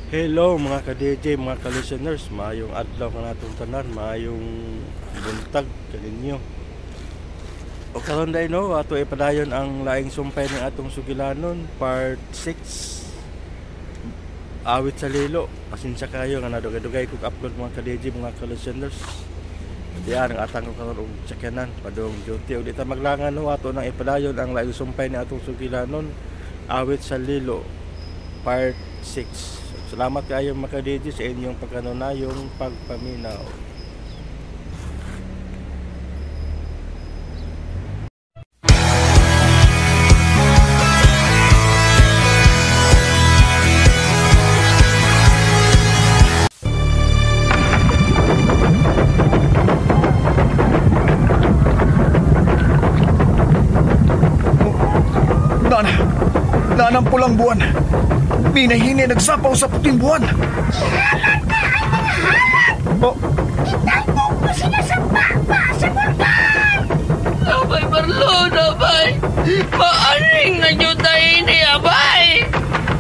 Hello mga ka-DJ, mga ka-listeners, maayong adlaw ka natong tanan, maayong buntag kaninyo. O karon day no, ato ipadayon ang laing sumpay ng atong sugilanon, part 6. Awit sa lilo. Pasensya kayo nga nadugay-dugay kog upload mga ka-DJ, mga ka-listeners. Diyan ang atang ko karon og sakyanan padong duty og dita maglangan no, ato nang ipadayon ang laing sumpay ng atong sugilanon, awit sa lilo, part 6. Salamat kayo mga ka-DJ sa inyong pagkanunayong pagpaminaw. Nanang pulang buwan. Minahini nagsapaw sa puting buwan. Halat na ang mga halat! Oh. Itangkong mo sila sa baba sa bulkan! Abay, Marlon, abay! Maaring na nyo tayo ini, abay!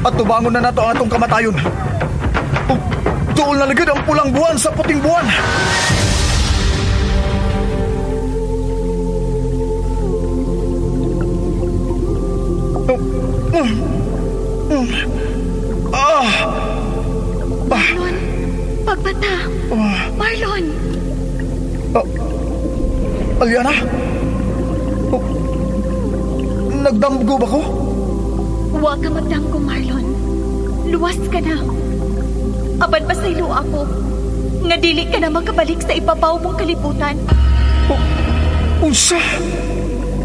At tubangon na nato ang atong kamatayon. Tuol na lagid ang pulang buwan sa puting buwan. Marlon, pagbata. Marlon. Aliana? Nagdamgo ba ko? Huwag ka magdamgo, Marlon. Luwas ka na. Aban pa sa ilo ako. Nga dili ka na makabalik sa ibabaw mong kalibutan. Unsa?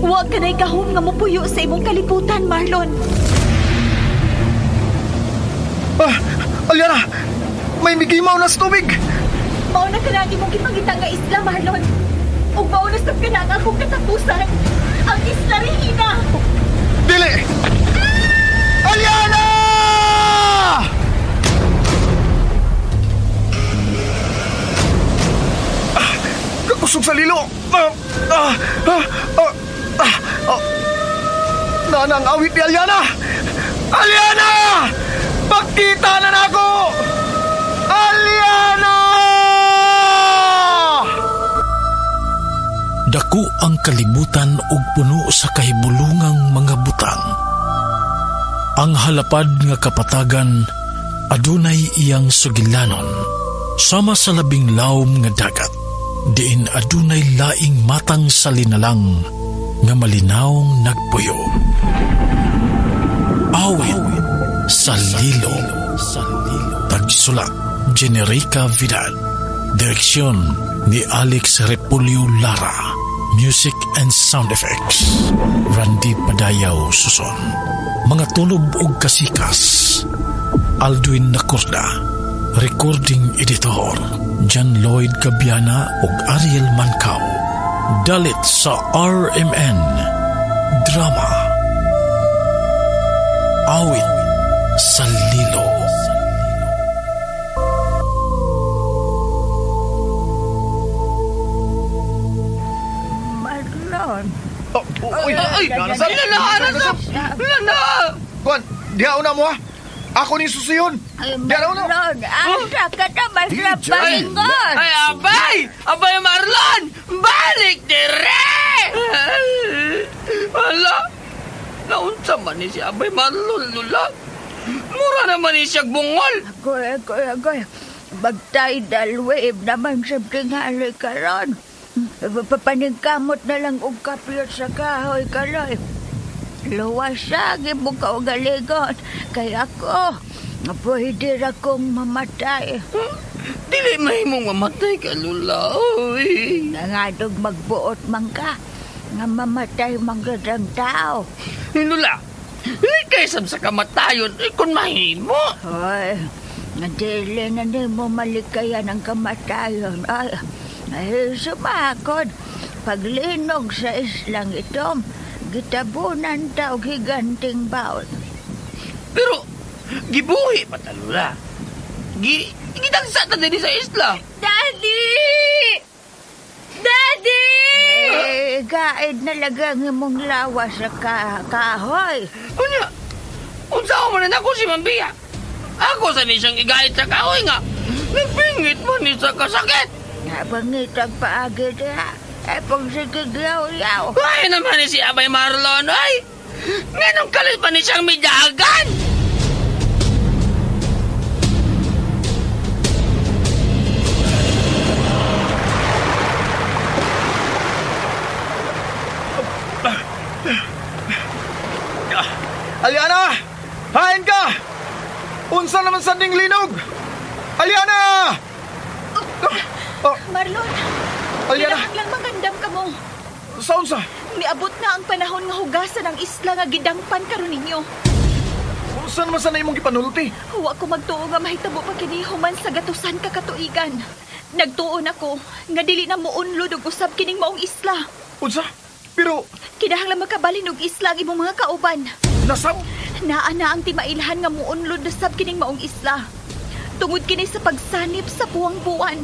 Huwag ka na ikahom nga mupuyo sa imong kalibutan, Marlon. Aliana! May migimaw na sa tubig! Mauna ka na imong gipangita nga isla, Marlon. Ug mauna sa ka na ang akong katapusan. Ang isla Regina! Dili! Aliana! Kakusog sa lilo! Nanang awit ni Aliana! Aliana! Pagkita na nako! Aliana! Dako ang kalibutan ug puno sa kahibulungang mga butang. Ang halapad nga kapatagan adunay iyang sugilanon sama sa labing lawom nga dagat, diin adunay laing matang sa linalang nga malinawng nagpuyo. Awit sa lilo. Tagsulat Generica Vidal. Direksyon ni Alex Repulyo Lara. Music and sound effects Randy Padayaw Suson. Mga tunog ug kasikas Aldwin Nacorda. Recording editor John Lloyd Gabiana ug Ariel Mancao. Dalit sa RMN Drama. Awit sa lilo. Marlon. Ay! Lala! Kuan, dihaw na mo ha? Ako ni susuyon. Dihaw na. Marlon, asa ka na mas lapalingon. Ay, abay! Abay, Marlon! Balik dire! Hala! Naunsa man ni si Abay Marlon, Lula? Mura naman ni siya bungol. Agoy. Bagtay dalweb naman sa tingali ka ron. Papaningkamot na lang og kapyot sa kahoy kaloy. Luwasagi mo ka og galigot. Kaya ako, pwede ra kong mamatay. Dili mahimong mamatay ka, Lula. Uy. Nangadog magbuot man ka. Nga mamatay manggadang tao. Lula, kaysam sa kamatayon, kung mahimo. Hoy, dili na mo malikayan ang kamatayon. Ay, sumakod. Paglinog sa islang ito, gitabunan tao giganting baon. Pero, gibuhi pa ta, Lula. Gitagsa ta din sa isla. Daddy! Gaid na lagang imong lawas sa kahoy. Unya, unsa mo na nako si Mambiya? Ako sa ni siyang igait sa kahoy nga. Nagpingit mo ni sa kasakit. Nabangit ang paagi niya. Pag sige yaw-yaw. Ay naman ni si Abay Marlon, ay! Nganong kalit pa ni siyang midyagan? Aliana! Hain ka! Unsa naman sa ding linog? Aliana! Marlon, Aliana! lang magandam ka mo. Sa unsa? Niabot na ang panahon nga hugasan ang isla nga gidangpan karon ninyo. Unsa naman sa na imong gipanulti? Huwa ko magtuo nga mahitabo pa kini human sa gatusan ka katuigan. Nagtuon ako nga dili na muunlod og usab kining maong isla. Unsa? Pero Kinahanglan makabalin og isla ang imong mga kauban. nasab? Naa na ang timailhan nga muunlod na sab kining maong isla. Tungod kini sa pagsanip sa buwang-buwan.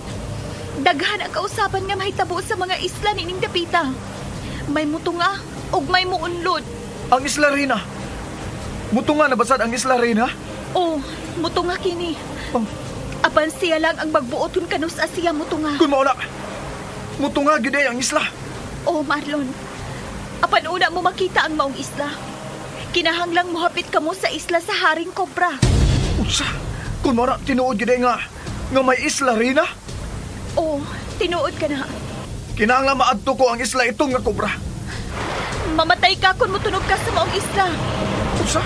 Daghan ang kausaban nga mahitabo sa mga isla nining dapita. May mutunga ug may muunlod. Ang Isla Reina. Mutunga na basad ang Isla Reina? Oh, mutunga kini. Oh, Apan siya lang ang magbuot kun kanus siya mutunga. kun mao na. Mutunga gid ay ang isla. Oh, Marlon. Apan una mo makita ang maong isla. Kinahanglang mohapit ka mo sa isla sa Haring Cobra. Unsa? Kun mao na tinuod gid ay nga may Isla Reina? Oh, tinuod ka na. Kinahanglan maadto ko ang isla itong nga kobra. Mamatay ka kung mutunog ka sa maong isla. Unsa?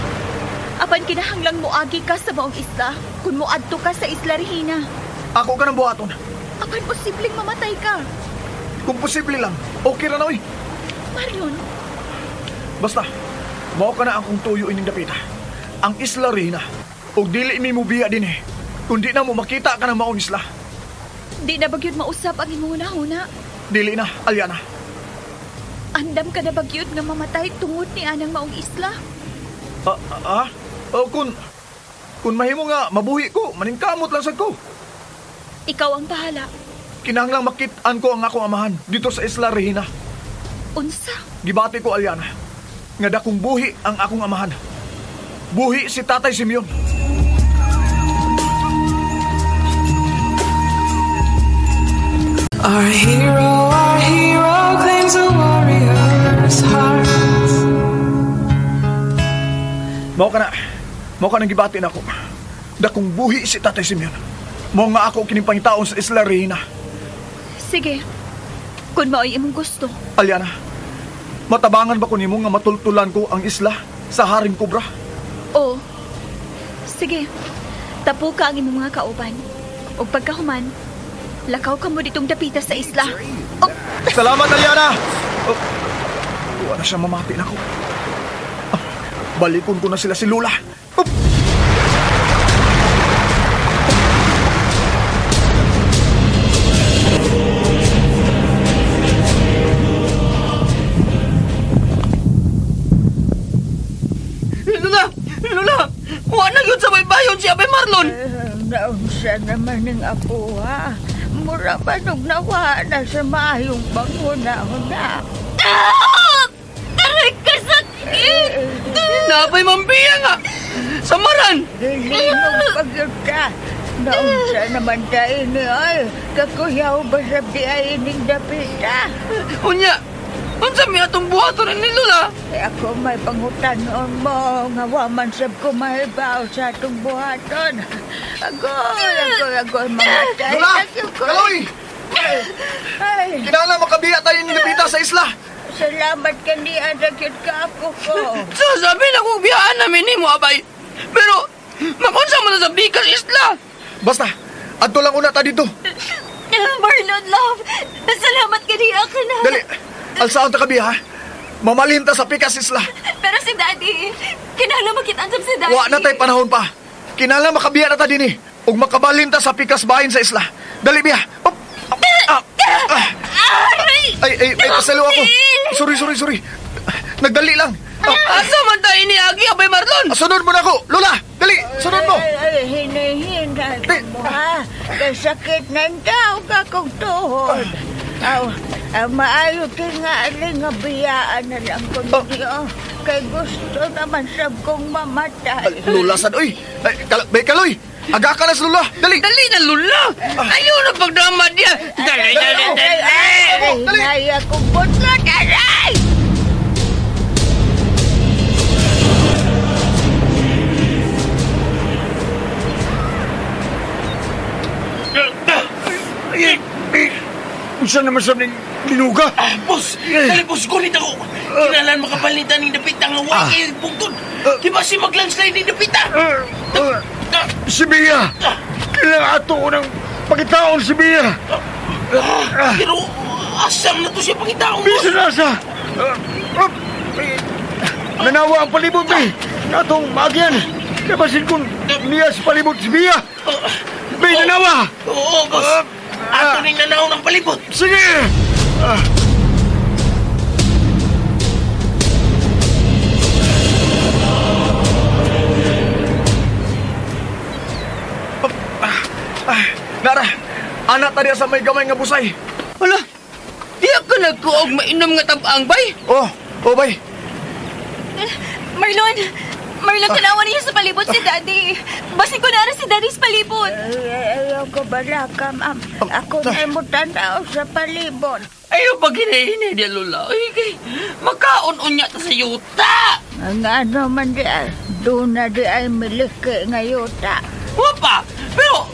Apan kinahanglang moagi ka sa maong isla kung moadto ka sa Isla Regina. Ako ka ng buhaton. Apan posibleng mamatay ka. Kung posible lang, okay ra na oy. Marlon, Basta, mao ka na akong tuyo ining dapita. Ang Isla Reina. Og dili mi mo biya din kundi na mo makita ka ng maong isla. di na bagyod mausap ang imong una-una. Dili na, Aliana. Andam ka na bagyod nga mamatay tungod ni anang maong isla. Kung mahimo nga mabuhi ko, maningkamot lang sad ko. Ikaw ang bahala. Kinahanglang makit-an ko ang akong amahan dito sa Isla Reina. Unsa? Gibati ko, Aliana, nga dakong buhi ang akong amahan. Buhi si Tatay Simeon. Our hero claims a warrior's heart. Mao ka nang gibati na ako. Dakong buhi si Tatay Simeon. Mao nga ako kining pangitaon sa Isla Reina. Sige. Kung mao'y imong gusto. Aliana, matabangan ba ko nimo nga matultulan ko ang isla sa Haring Cobra? Oo. Sige. Tapo ka ang imong mga kauban. O pagkahuman, lakaw ka mo ditong dapita sa isla. Oh, Salamat, Aliana! Wala na siya mamati na ako. Balikon ko na sila si Lula. Lula! Huwag na yun sa baybayon si Abay Marlon! Naunsa naman ng apo, ha? Mura ba nung nawa na sa mayong banguna-una? aray ka sakit! Napay mambiya nga! Samaran! Gilinong pagyod ka. Naunsa naman tayo ni ay. Kakuyaw ba sa biyahe ning dapita? Unya! Unsa mi atong buhaton ni Lula? Ako may pangutanon mo. Nga waman sab ko mahibaw sa atong buhaton. Agoy, mamatay. Lula! Lagi ko. Kaloy! Ay, Kinala makabiyat tayo ni Napita sa isla. salamat ka ni Adagyod ka ako ko. Sasabi na kung biyaan namin ni mo, Abay. Pero, makunsa mo na sa Bikas Isla. Basta, adto lang una ta dito. Marlon, love! Salamat ka niya ka na. Dali, alsaon ta kabi ha. Mamalin ta sa Pikas Isla. Pero si Daddy, kinahanglan makitaan sa si Daddy. Wa na tay panahon pa. Kinala makabiya na ta dinhi ug makabalin ta sa Pikas bahin sa isla. Dali biya. Ay, pasalo ako. Sorry. Nagdali lang. Asa man tayo ni Agi, Abay Marlon? Sunod mo na ako. Lula, dali, sunod mo. Ay, hinahinay mo ha. Kasakit ng tao ka kong tuhod. Maayo tingali nga biyaan na lang ko niyo. kay gusto naman sab kong mamatay. Lula, sad, uy. Ay, Kaloy, aga ka na sa Lula. Dali. Dali na, Lula! Ayaw na pagdama niya! Dali! Dali. Ay, akong butlot, aray! Unsa naman sa ning ginuga? Boss! Dali, boss! Gulit ako! Kinalan makapalitan ng dapita nga huwag kayo pungtod! Di ba si mag-landslide ng dapita? Si Bia! Kailangan ato ko ng pagkitaon si Bia! Pero asam na to siya pangitaong, boss! Bisa nasa! Nanawa ang palibot eh! Natong magyan! Kapasin kung niya sa palibot si Bia! May nanawa! Oo, boss! Ato ning nanaw ng palibot! Sige! Nara, anak tadi sa may gamay nga busay. Hala! Diya ka nagkuog mainom nga tabang, bay! Oh, bay. Marlon! Marlon, tanawan niyo sa palibot si Daddy. Basin ko na si Daddy sa palibot. Ayaw ko bala ka, ma'am. Ako na mo tanaw sa palibot. Ayaw pa ginahinay niya, Lola. Ay, kay makaon-on niya ta sa yuta! Ang ano man di ay, doon na di ay miliki ngayota. Wapa! Pero,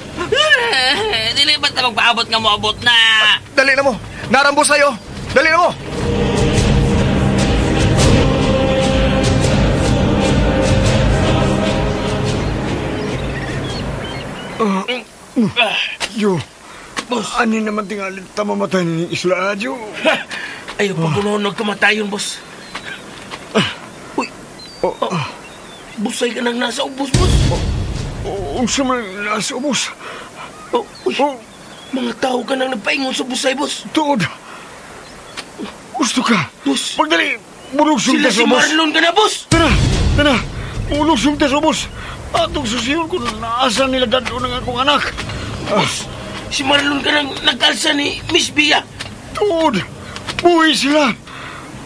dili ba't na magpaabot nga moabot na? Dali na mo. Narambo sa'yo. Dali na mo. Yo, Boss, ani naman tingalit ta mamatay ni Isla, Yo. ayaw pa kunonog kamatayon, boss. Uy, busay ka nang nasa ubos, boss. Unsa man nasa ubos? Uy, mga tao ka nang nagpaingon sa busay, boss. Tuod. Gusto ka? Boss, Pagdali, mulugsong sila ta si sa ubos. Marlon ka na, boss. Tara, mulugsong ta sa ubos. Atong susiyon kung naasan nila dado ng akong anak. Boss, si Marlon ka nang nagkalsa ni Miss Bia. Tuod, buhay sila.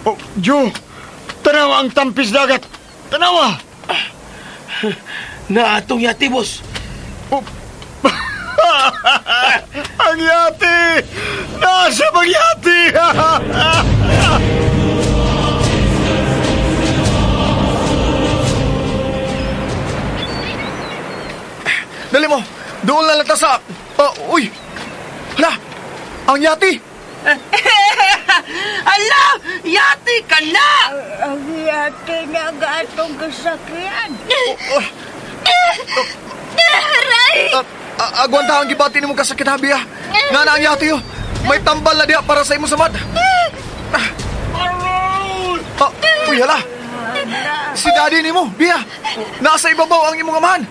Oh, Jo, tanawa ang tampis dagat. Tanawa. Na atong yati, boss. Ang yati! Nasa bang yati? Dali mo. Doon lang lata sa... uy. Hala. Ang yati. Ala! Yati ka na! Ang yate na gatong kasakyan. Aray! Agwanta ang gibati ni mo kasakit habi ah. Nga na ang yati yo. May tambal na diya para sa imo samad. Uy, hala. Si daddy ni mo, Bia. Nasa ibabaw ang imong amahan.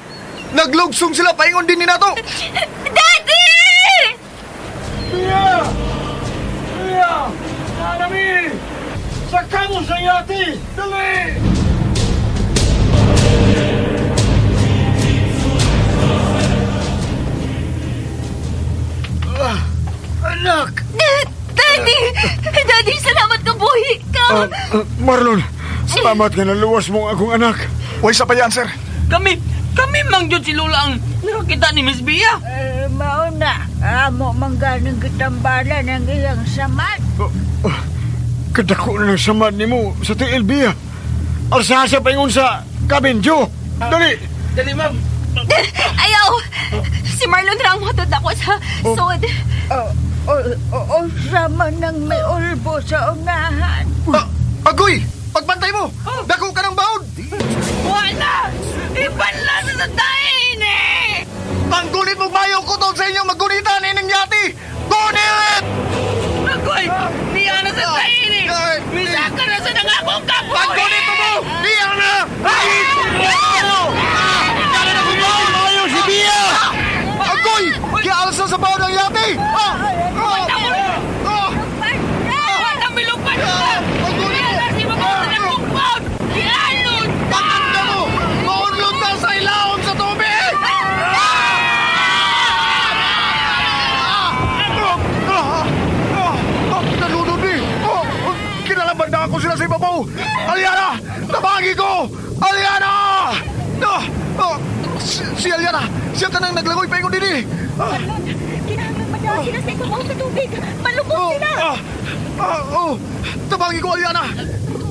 Naglugsong sila, paingon din ni nato. Daddy! Iya! Nanami! Saka mo sa yati! Dali! Anak! Daddy! Daddy, salamat ka buhi ka! Marlon, salamat ka na luwas mo ang akong anak. Uy, sa pa yan, sir. Kami mang yun si Lola ang nakakita ni Miss Bia. Mauna, amo mangganang kitambalan ang iyang samad. Kadako na ng samad ni mo sa TLB. Alsasa pa ingon sa cabin, Jo. Dali! Dali, ma'am. Ayaw! Si Marlon na ang matod ako sa sod. Sama nang may ulbo sa unahan. Agoy! Pagbantay mo! Dako ka ng baon! Wala! Ibanla na sa dahin eh! Panggunit mo mayo ko doon sa inyong magunitan ining yati! Gunit! Agoy! Niya na sa dahin eh! Misaka na sa nangakong kapoy! Panggunit mo! Diyan na! Ay! Kaya na kumain mayo si Bia! Agoy! Kialsa sa baon ng yati! Kami lupan ko! Niya na si Mabuto na kumpag! Ialon! Patanda mo! Maunlod na sa ilaon sa tubig! Nalunod ni! Kinalaban na ako sila sa ibabaw! Aliana! Taba! Si Aliana, siya ka nang naglangoy paingon din eh. Marlon, kinahanglan madaw sila sa ikaw sa tubig. Malubog sila. Tabangi ko, Aliana.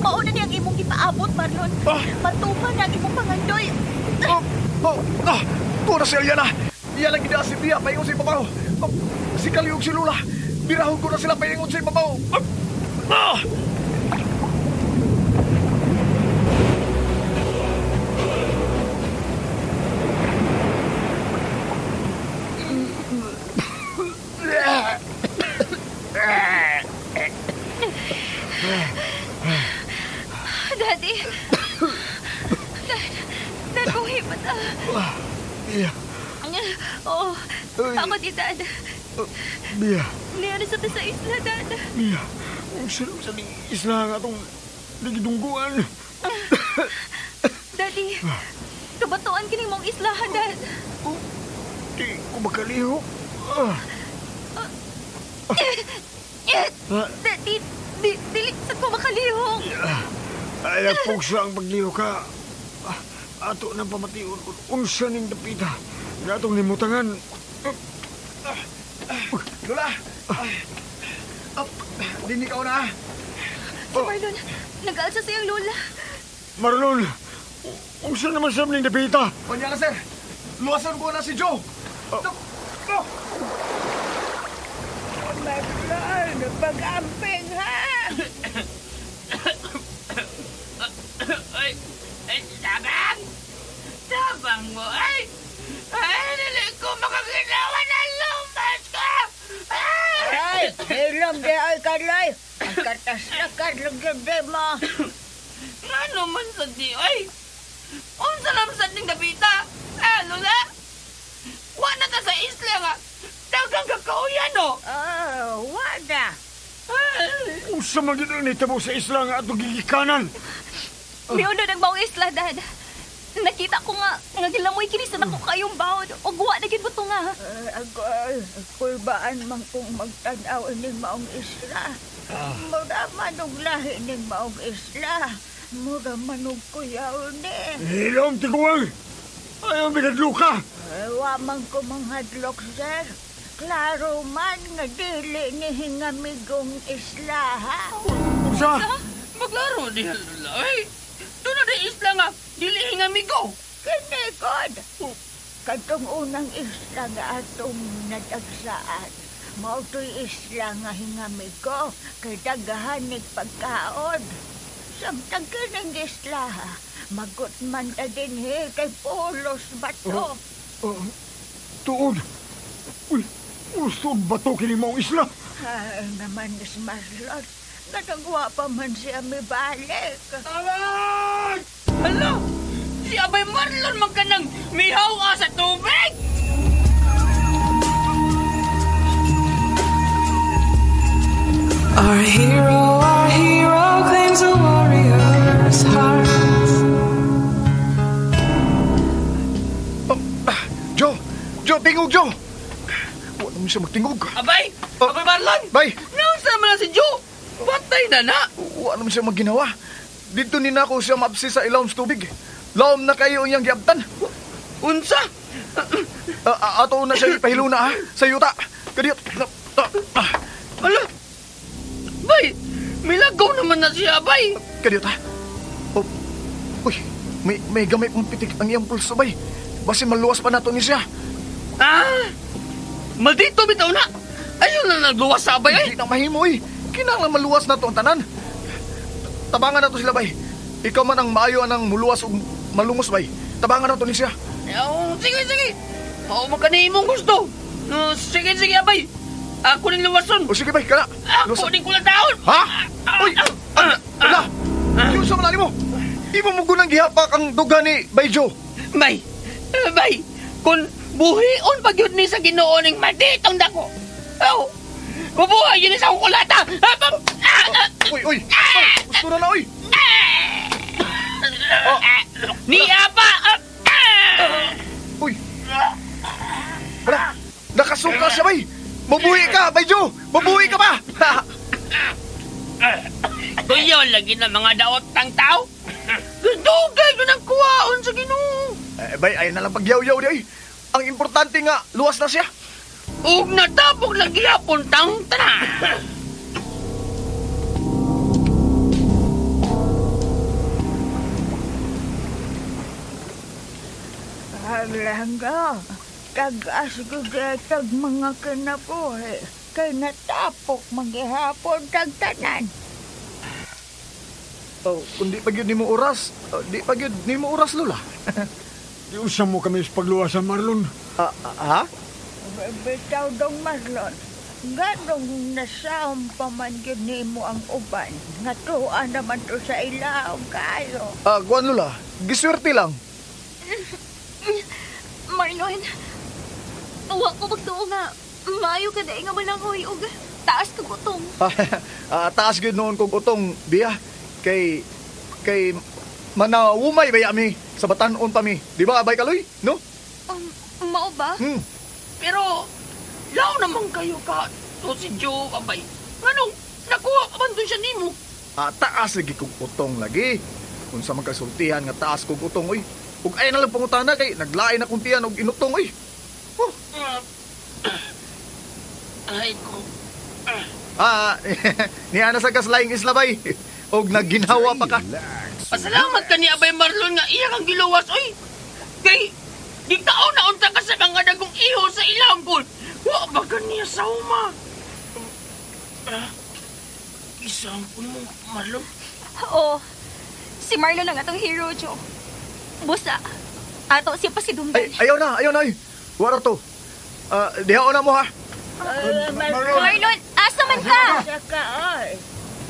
Mauna niyang imong ipaabot, Marlon. Matuman ang imong pangandoy. Kuna si Aliana. Iyan ang ginaas si Bia, paingon sa ibabaw. Si Kaliog si Lula. Birahon ko na sila paingon sa ibabaw. Daddy. Dad, buhay pa ta. Bia. Oo. Ako di, Dad. Bia. Liyan sa sa isla, Dad. Bia. Ang sarap sa isla nga itong nagidungguan. Daddy, kabatuan kining mong islahan, Dad. Di ko makaliho. Daddy, dili sa ko makalihong. Ayaw po sa ang pagliho ka. Ato nang pamatiun unsa ning dapita. Gatong limutangan. Lula. Dini ka na. Si Marlon, nag-aalsa siyang lola. Marlon, unsa naman sa ning dapita? Kanya na, sir. Luwasan ko na si Joe. Marlon, pag-amping ha. Tabang mo, ay! Dali ko makaginawa ng lumas ko! Ay, hiram di ay kalay. Ang katas-lakas lang mo. Ano man sa di, ay! Unsa naman sa ning dapita? Lula? Wala ta sa isla nga. Dagang kakauyan, no? Wada. Unsa man gid ang nitabo sa isla nga ato gigikanan? Miuno ng maong isla, Dad. Nakita ko nga gilamoy kini sa nako kayong bawod. O guwa na gid mo to nga. Ako'y baan man kung magtanaw ining maong isla. Mura manong lahi ining maong isla. Mura manong kuyaw ni. Hilom tiguang! Ayaw binadluka! Wa man ko manghadlok, sir. Klaro man nga dili ni hingamigong isla, ha? Unsa? Maglaro di, Lula, ay! Doon na di isla nga, dili hingamigo! Kinikod! Katong unang isla nga atong nadagsaan, mauto'y isla nga hingamigo, kay dagahan ni pagkaon. Samtang kining isla, magot man ta din kay pulos bato. Tuod! Uy, gusto ba to kini maong isla? Ay, naman is Marlon, natagwa pa man siya may balik. Alan! Hala! Si Abay Marlon magkanang mihaw sa tubig! Our hero claims a warrior's heart. Joe, tingog, Joe! Wala mo siya magtingog. Abay! Abay Marlon! Bay! Nausa naman na si Joe! Patay na na! Wala mo siya maginawa. Dito ni na ako siya mapsi sa ilawom sa tubig. Lawom na kayo niyang giabtan. Unsa? Ato na siya ipahiluna, ha? Sa yuta. Kadiyot. Hala! Bay! Milagaw naman na siya, Bay! Kadiyot, ha? Uy, may gamay pong pitik ang iyang pulso, bay. Basi maluwas pa nato ni siya. Maldito bitaw na! Ayun na nagluwas sa Abay, ay! Hindi na mahimo, eh. Kinahanglan maluwas na to ang tanan. Tabangan na to sila, bay. Ikaw man ang maayo anang muluwas o malungos, bay. Tabangan na to ni siya. Sige! Oo, magkanihimong gusto. Sige, Abay. Ako ning luwason. O sige, bay, kana. Ako ning kulang taon. Ha? Uy! Ala! Yung sa manali mo! Imo mo gunang gihapak ang duga ni Bay Joe. Bay, kung buhion pag yun ni sa Ginoo ning maditong dako. Oh, bubuhay yun sa akong kulata. Uy! Gusto na, uy! Ni Apa! Uy! Wala! Nakasuka siya, bay! Mabuhi ka, Bay Joe! Mabuhi ka ba? Kuyo lagi na mga daot ng tao. Dugay yun ang kuwaon sa Ginoo. Bay, ay nalang pagyaw-yaw di ay. Ang importante nga, luwas na siya. Ug natapok lagi hapon tang tanan. Halanga, tagas gigatag mga kinabuhi. Kay natapok maghihapon tagtanan. Oh, kung di pa yun ni mo oras, di pa yun ni mo oras, Lola. Di usam mo kami sa pagluwasan, Marlon. Ha? Bitaw dong Marlon. Ganong nasaom pa man yun ni mo ang uban. Ngatuan naman to sa ilaw kayo. Kuan, Lola, giswerte lang. Marlon, uwa ko magtuo nga. Maayo ka na nga malangoy og taas ka gutong. Taas yun noon kong utong, Bia. Kay manawumay ba mi sa batanon pa mi. Di ba, Abay Kaloy? No? Mao ba? Pero law naman kayo ka to si Joe, abay. Nganong nakuha ka man doon siya nimo? Taas lagi kong utong lagi. Kung sa magkasultihan nga taas kong utong, oy. Ug ay na lang pangutana kay naglain na kong tiyan og inutong, oy. Ay ko. Niya na sa kaslaing isla bay. Og nagginhawa pa ka. Pasalamat ka ni Abay Marlon nga iya kang giluwas, oy. Kay di tao na unta ka sa mga dagong iho sa ilambol. Wa ba ka niya sa uma? Isang mo, Marlon. Oo. Si Marlon lang atong hero, Jo. Busa, ato siya pa si Dumdan. Ayaw na, ay. Wara to. Dihaon na mo ha. Marlon, asa man ka? Saka ay.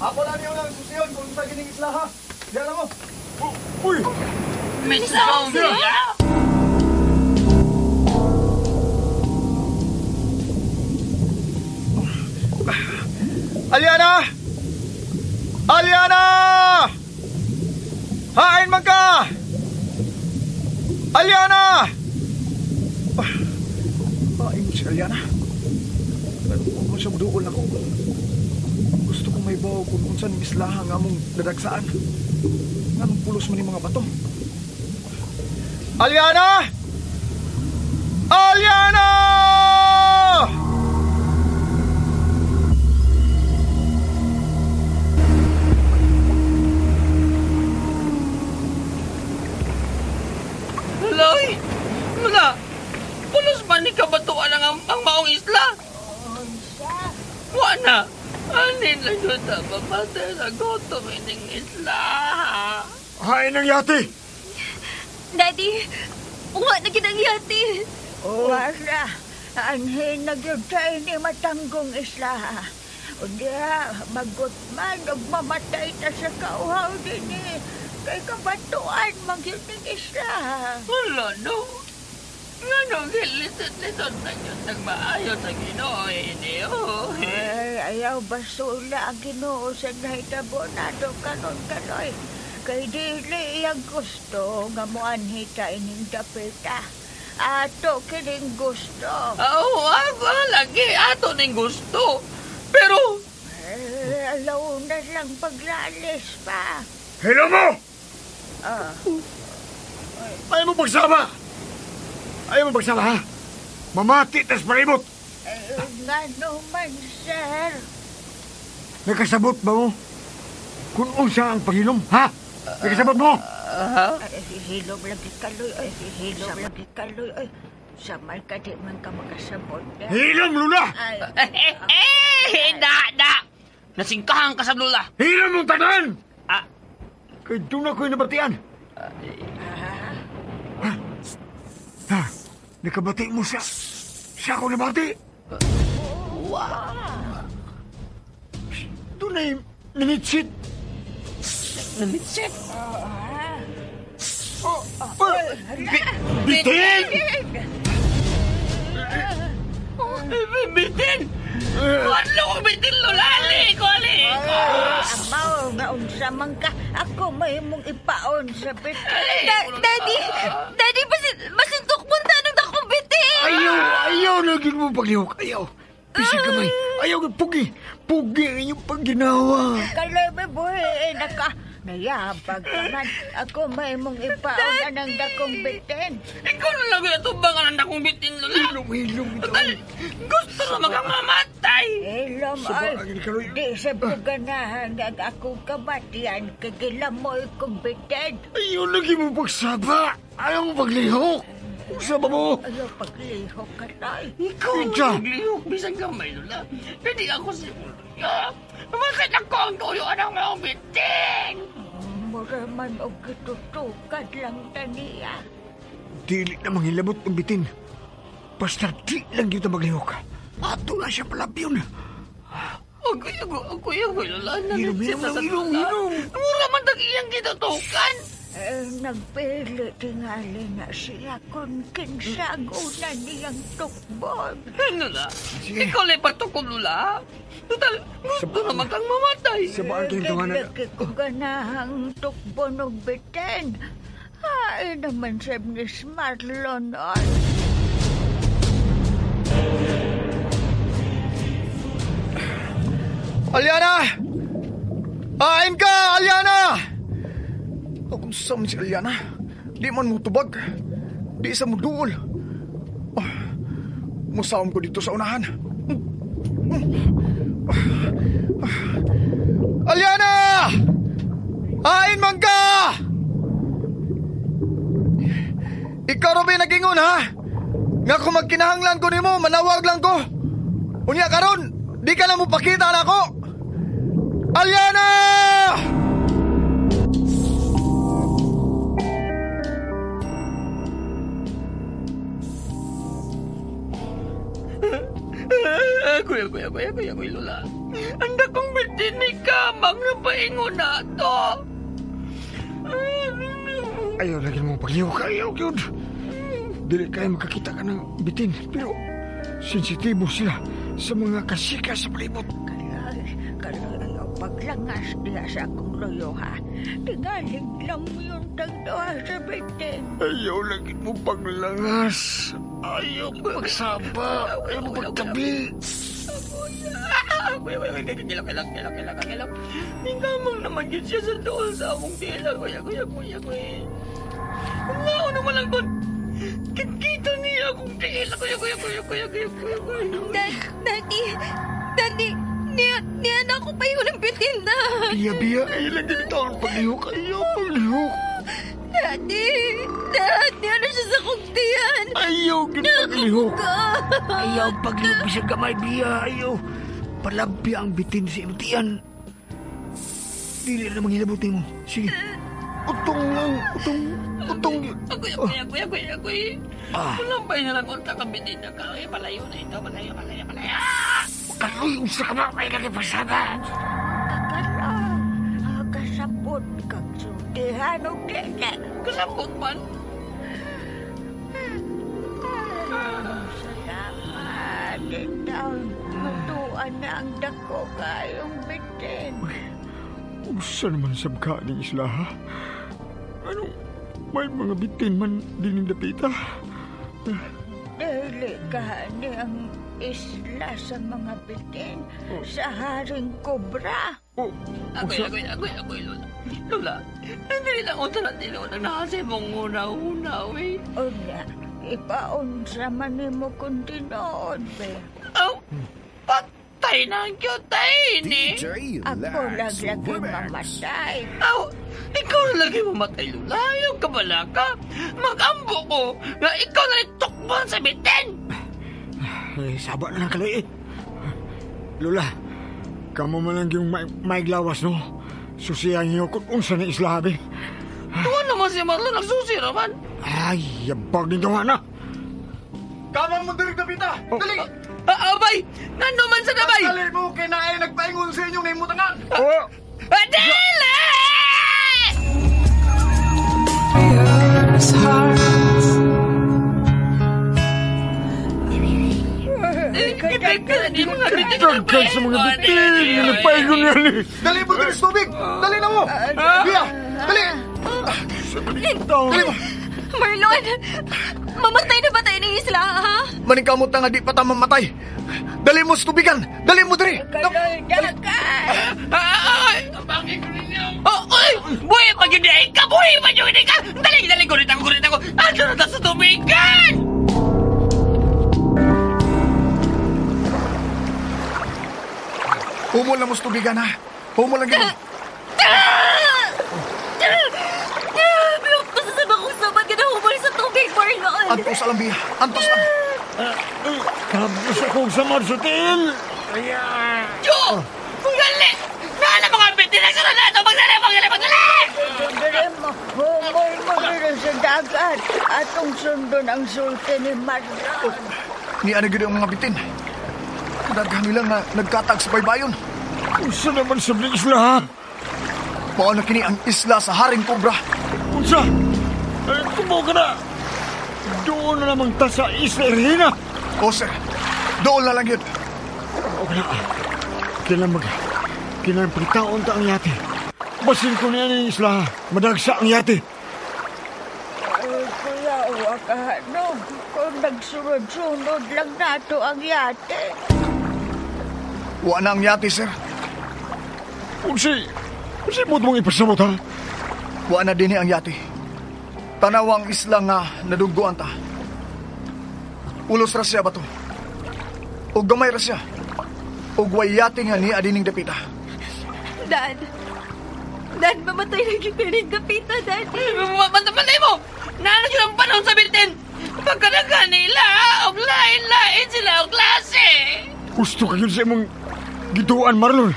Ako lang yung lang susiyon kung sa gining isla ha. Diyan lang mo. Uy! Miss Sonia! Aliana! Aliana! Hain man ka! Aliana! Hain si Aliana. Kung siya muduol ako. Gusto kong may bawa kung saan islahan nga mong dadagsaan. Nga mong pulos mo ni mga bato. Aliana! Aliana! Aloy! Mga! Pulos ba ni kabatuan ang maong isla? Wa na! Anin lang yun na mamatay sa gutom ining isla. Hain ng yati! Daddy, uwa na ginang yati. Wala. Anhin na yun tayo ni matanggong isla. O diya, magutman o mamatay na sa kauhaw din eh. Kay kabatuan magyuning isla. Wala no. Nga nung hilisot-lisot na yun ng maayo sa Ginoo niyo. Ay, ayaw basula ang Ginoo sa nahitabonado kanon kanoy. Kay dili iyang gusto nga moanhita ining dapita. Ato kining gusto. Lagi ato ning gusto. Pero Alaw na lang paglalis pa. Hello mo! Ayaw mo pagsama! Ayaw mo pagsama, ha? Mamati, tas paribot! Nga naman, sir. Nakasabot ba mo? Kung unsa ang pangilom, ha? Nakasabot mo? Hilom lagi kaloy. Hilom lagi kaloy. Sa may kadi man ka makasabot. Hilom, Lula! Da! Nasingkahan ka sa lula. Hilom mong tanan! Kaya doon ako'y nabatian. Ha? Nakabati mo siya. Siya ako nabati. Doon ay nanitsit. Nanitsit? Bitin! Bitin! Ano ko bitin, lula? Aliko! Amaw nga unsa man ka. Ako may mong ipaon sa bitin. Daddy, masintok mo tanong na kong bitin. Ayaw lagi mo paglihok. Ayaw. Pisig kamay. Ayaw ka pugi. Pugi ang inyong pagginawa. Kaloy, may buhay. Nayabag naman. Ako may mong ipauna ng dakong bitin. Ikaw na lang yung tubangan ang dakong bitin, Lola. Hilom ito. Gusto na makamamatay. Ilom, Sabay, ay. Kaloy. Di sa paganahan ng akong kamatian, kagilamoy kong bitin. Ayaw lagi mo pagsaba. Ayaw mo paglihok. Saba mo. Ayaw paglihok ka tayo. Ikaw Ija. ang naglihok, bisang gamay, Lola. Hindi ako si Lola. Bakit ako ang tuyuan ng mga bitin? Mura man o kitutukad lang taniya. Dili na manghilabot ang bitin. Basta di lang dito maglihok. Ato na siya palabyon. Agoy, Lola. Inom, inom. Mura man tag-iyang kitutukan. Nagpili tingali na siya kung kinsang una niyang tukbon. Lola, ikaw lang patukon, Lola. Total, gusto naman kang mamatay. Sabaan kayong tunganan. Lagi ko ganahang tukbon o bitin. Ay naman siya ni Marlon ay. Aliana! Ain ka, Aliana! Kung saan si Aliana? Di man mo tubag. Di sa mo duol. Musawam ko dito sa unahan. Aliana! Ain man ka! Ikaw rin nagingon, ha? Nga kung magkinahanglan ko nimo, manawag lang ko. Unya karon, di ka na mo pakita na ako. Aliana! Agoy, Lola. Ang dakong bitin may kamang na paingon na ito. Ayaw lagi mo paglihok. Ayaw yun. Dili kayo makakita ka ng bitin. Pero sensitibo sila sa mga kasika sa palibot. Kaloy, ayaw paglangas niya sa akong loyo, ha? Tingaling lang mo yung tagdoha sa bitin. Ayaw lagi mo paglangas. Ayaw pagsaba. Ayaw mo pagtabi. Kilaw. Ningamang naman yun siya sa doon sa akong tila. Kuya. Ano naman lang doon? Kita niya akong tila. Kuya. Daddy, niyan ako pa yung bitin na. Biya. Ayaw lang din ito ang paglihok. Ayaw paglihok. Daddy, ano siya sa kugtiyan? Ayaw paglihok. Ka. Ayaw paglihok sa gamay, Biya. Ayaw. Palabi ang bitin sa imutian. Dili na manghilabutin mo. Sige. Utong lang. Utong. Agoy. Walang pa na lang kung takabitin na ka. Palayo na ito. Palayo. Kaloy, usa ka ba? May nagipasaba. Kasabot kang sultihan o dili. Kasabot man. Salamat. Ikaw, matuan na ang dako kayong bitin. Usa naman sabka ni isla, ha? Ano? May mga bitin man din dapita. Dili ka ni ang isla sa mga bitin sa Haring Kobra. Agoy, Lola. Hindi lang ako talatilo na nakasay mong una-una, eh. Una, ipaunsa man ni mo kung tinood, be. Patay na ang cute, ni. Ako lagi mamatay. Ikaw na lagi mamatay, Lola. Ayaw ka bala ka. Mag-ambo ko na ikaw na nitukban sa bitin. Saba na lang kaloy, eh. Lola, kamo man lang yung may glawas, no? Susiyan niyo kung unsa na isla, be. Tuwan naman si Marlon, nagsusi naman. Ay, yabag din gawa na. Kamang mo diri Dapita! Dali! Abay! Nando man sa dabay! Dali mo, kinaay nagpaingon sa inyong naimutangan! Oh! Adela! Warrior's heart. Dagkan sa mga bitin! Nagpaingon yan, eh! Dali mo diri sa tubig! Dali na mo! Biya! Dali! Dali mo! Marlon, mamatay na ba tayo ni Isla, ha? Maningkamot na nga di pa tama matay! Dali mo sa tubigan! Dali mo diri! Kaloy dagan! Ay! Abangin ko ninyo! Ay! Buhay pa yun ka! Buhay pa yun ka! Dali, kurit ako! Ando na sa tubigan! Humol na mo sa tubigan, ha? Humol lang yun. Pero kasasab akong sabat ka na humol sa tubig, Marlon. Antos alam, Bia. Antos lang. Tapos akong samad sa tiil. Jo! Gali! Nala mga bitin na sa nato! Magdali! Dali mo, humol mo rin sa dagat. Atong sundon ang sulti ni Marlon. Ni ano gano'n ang mga bitin. Kadaghan nila nga nagkatag sa baybayon. Unsa naman sa isla, ha? Mao na kini ang isla sa Haring Cobra. Unsa? Tumo ka na. Doon na namang ta sa isla Irina. O sir, doon na lang yun. O ka na. Kailan pagtaon ta ang yate. Basin ko niya ng isla, madagsa ang yate. Kuya, huwag ka, no? Kung nagsunod-sunod lang nato ang yate. Wa na ang yate, sir. Unsi mo mong ipasamot, ha? Wa na din ang yate. Tanawang isla nga nadugduan ta. Ulos ra siya ba to? O gamay ra siya. O way yate nga ni adining dapita. Dad, mamatay na yung piling kapita, Dad. Matay mo! Nalo yun ang panahon sa bitin! Pagkanaga nila, lain sila ang klase! Gusto ka yun sa imong gituan, Marlon.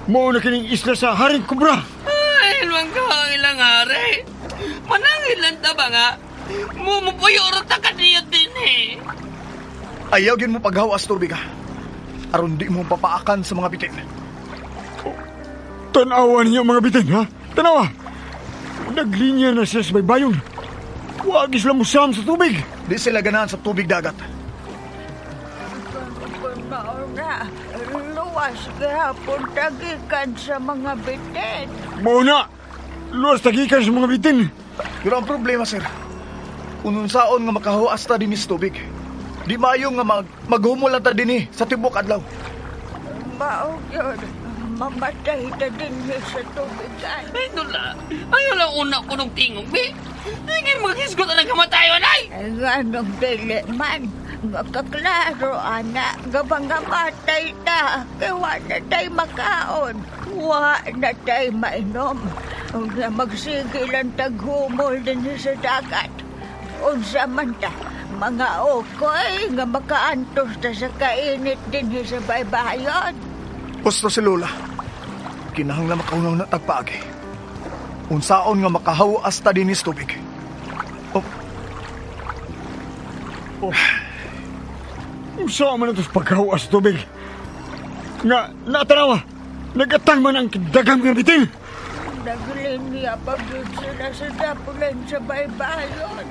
Mao na kining isla sa Haring Cobra. Ay, luwang ka ang ilang hari. Manangin lang ta ba nga? Mumupuyurot na kaniyot din eh. Ayaw yun mo paghawas, tubig, ha? Aron di mo papaakan sa mga bitin. Tanawa niya mga bitin, ha? Tanawa. Naglinya na siya sa baybayon. Huwag isla mo sam sa tubig. Di sila ganahan sa tubig dagat. Mauna, luwas gahapon tagikan sa mga bitin. Mauna, luwas tagikan sa mga bitin. Pero ang problema, sir, ununsaon nga makahuas ta din sa tubig. Di maayong nga maghumol lang ta din sa tibok adlaw. Maog yun, mamatay ta din sa tubigan. Ay, nula. Ayaw lang una ko nung tingog, be. Hindi maghisgot na ng kamatayon, ay! Ganong dili man, makaklaro, anak, gabang matay ta, kaya na tayo makaon, wa na tayo mainom, na magsigilan taghumol din sa dagat. Unsa man ta, mga okoy nga makaantos ta sa kainit din sa baybayon. Gusto si Lola. Kinahanglan makaunaw na tagpaagi. Unsaon nga makahawas ta din sa tubig. Usa man ito sa pagkahuas sa tubig. Nga, natanawa. Nagatang man ang dagang nga bitin. Naglinya pa yun sila sa dapulan sa baybayon.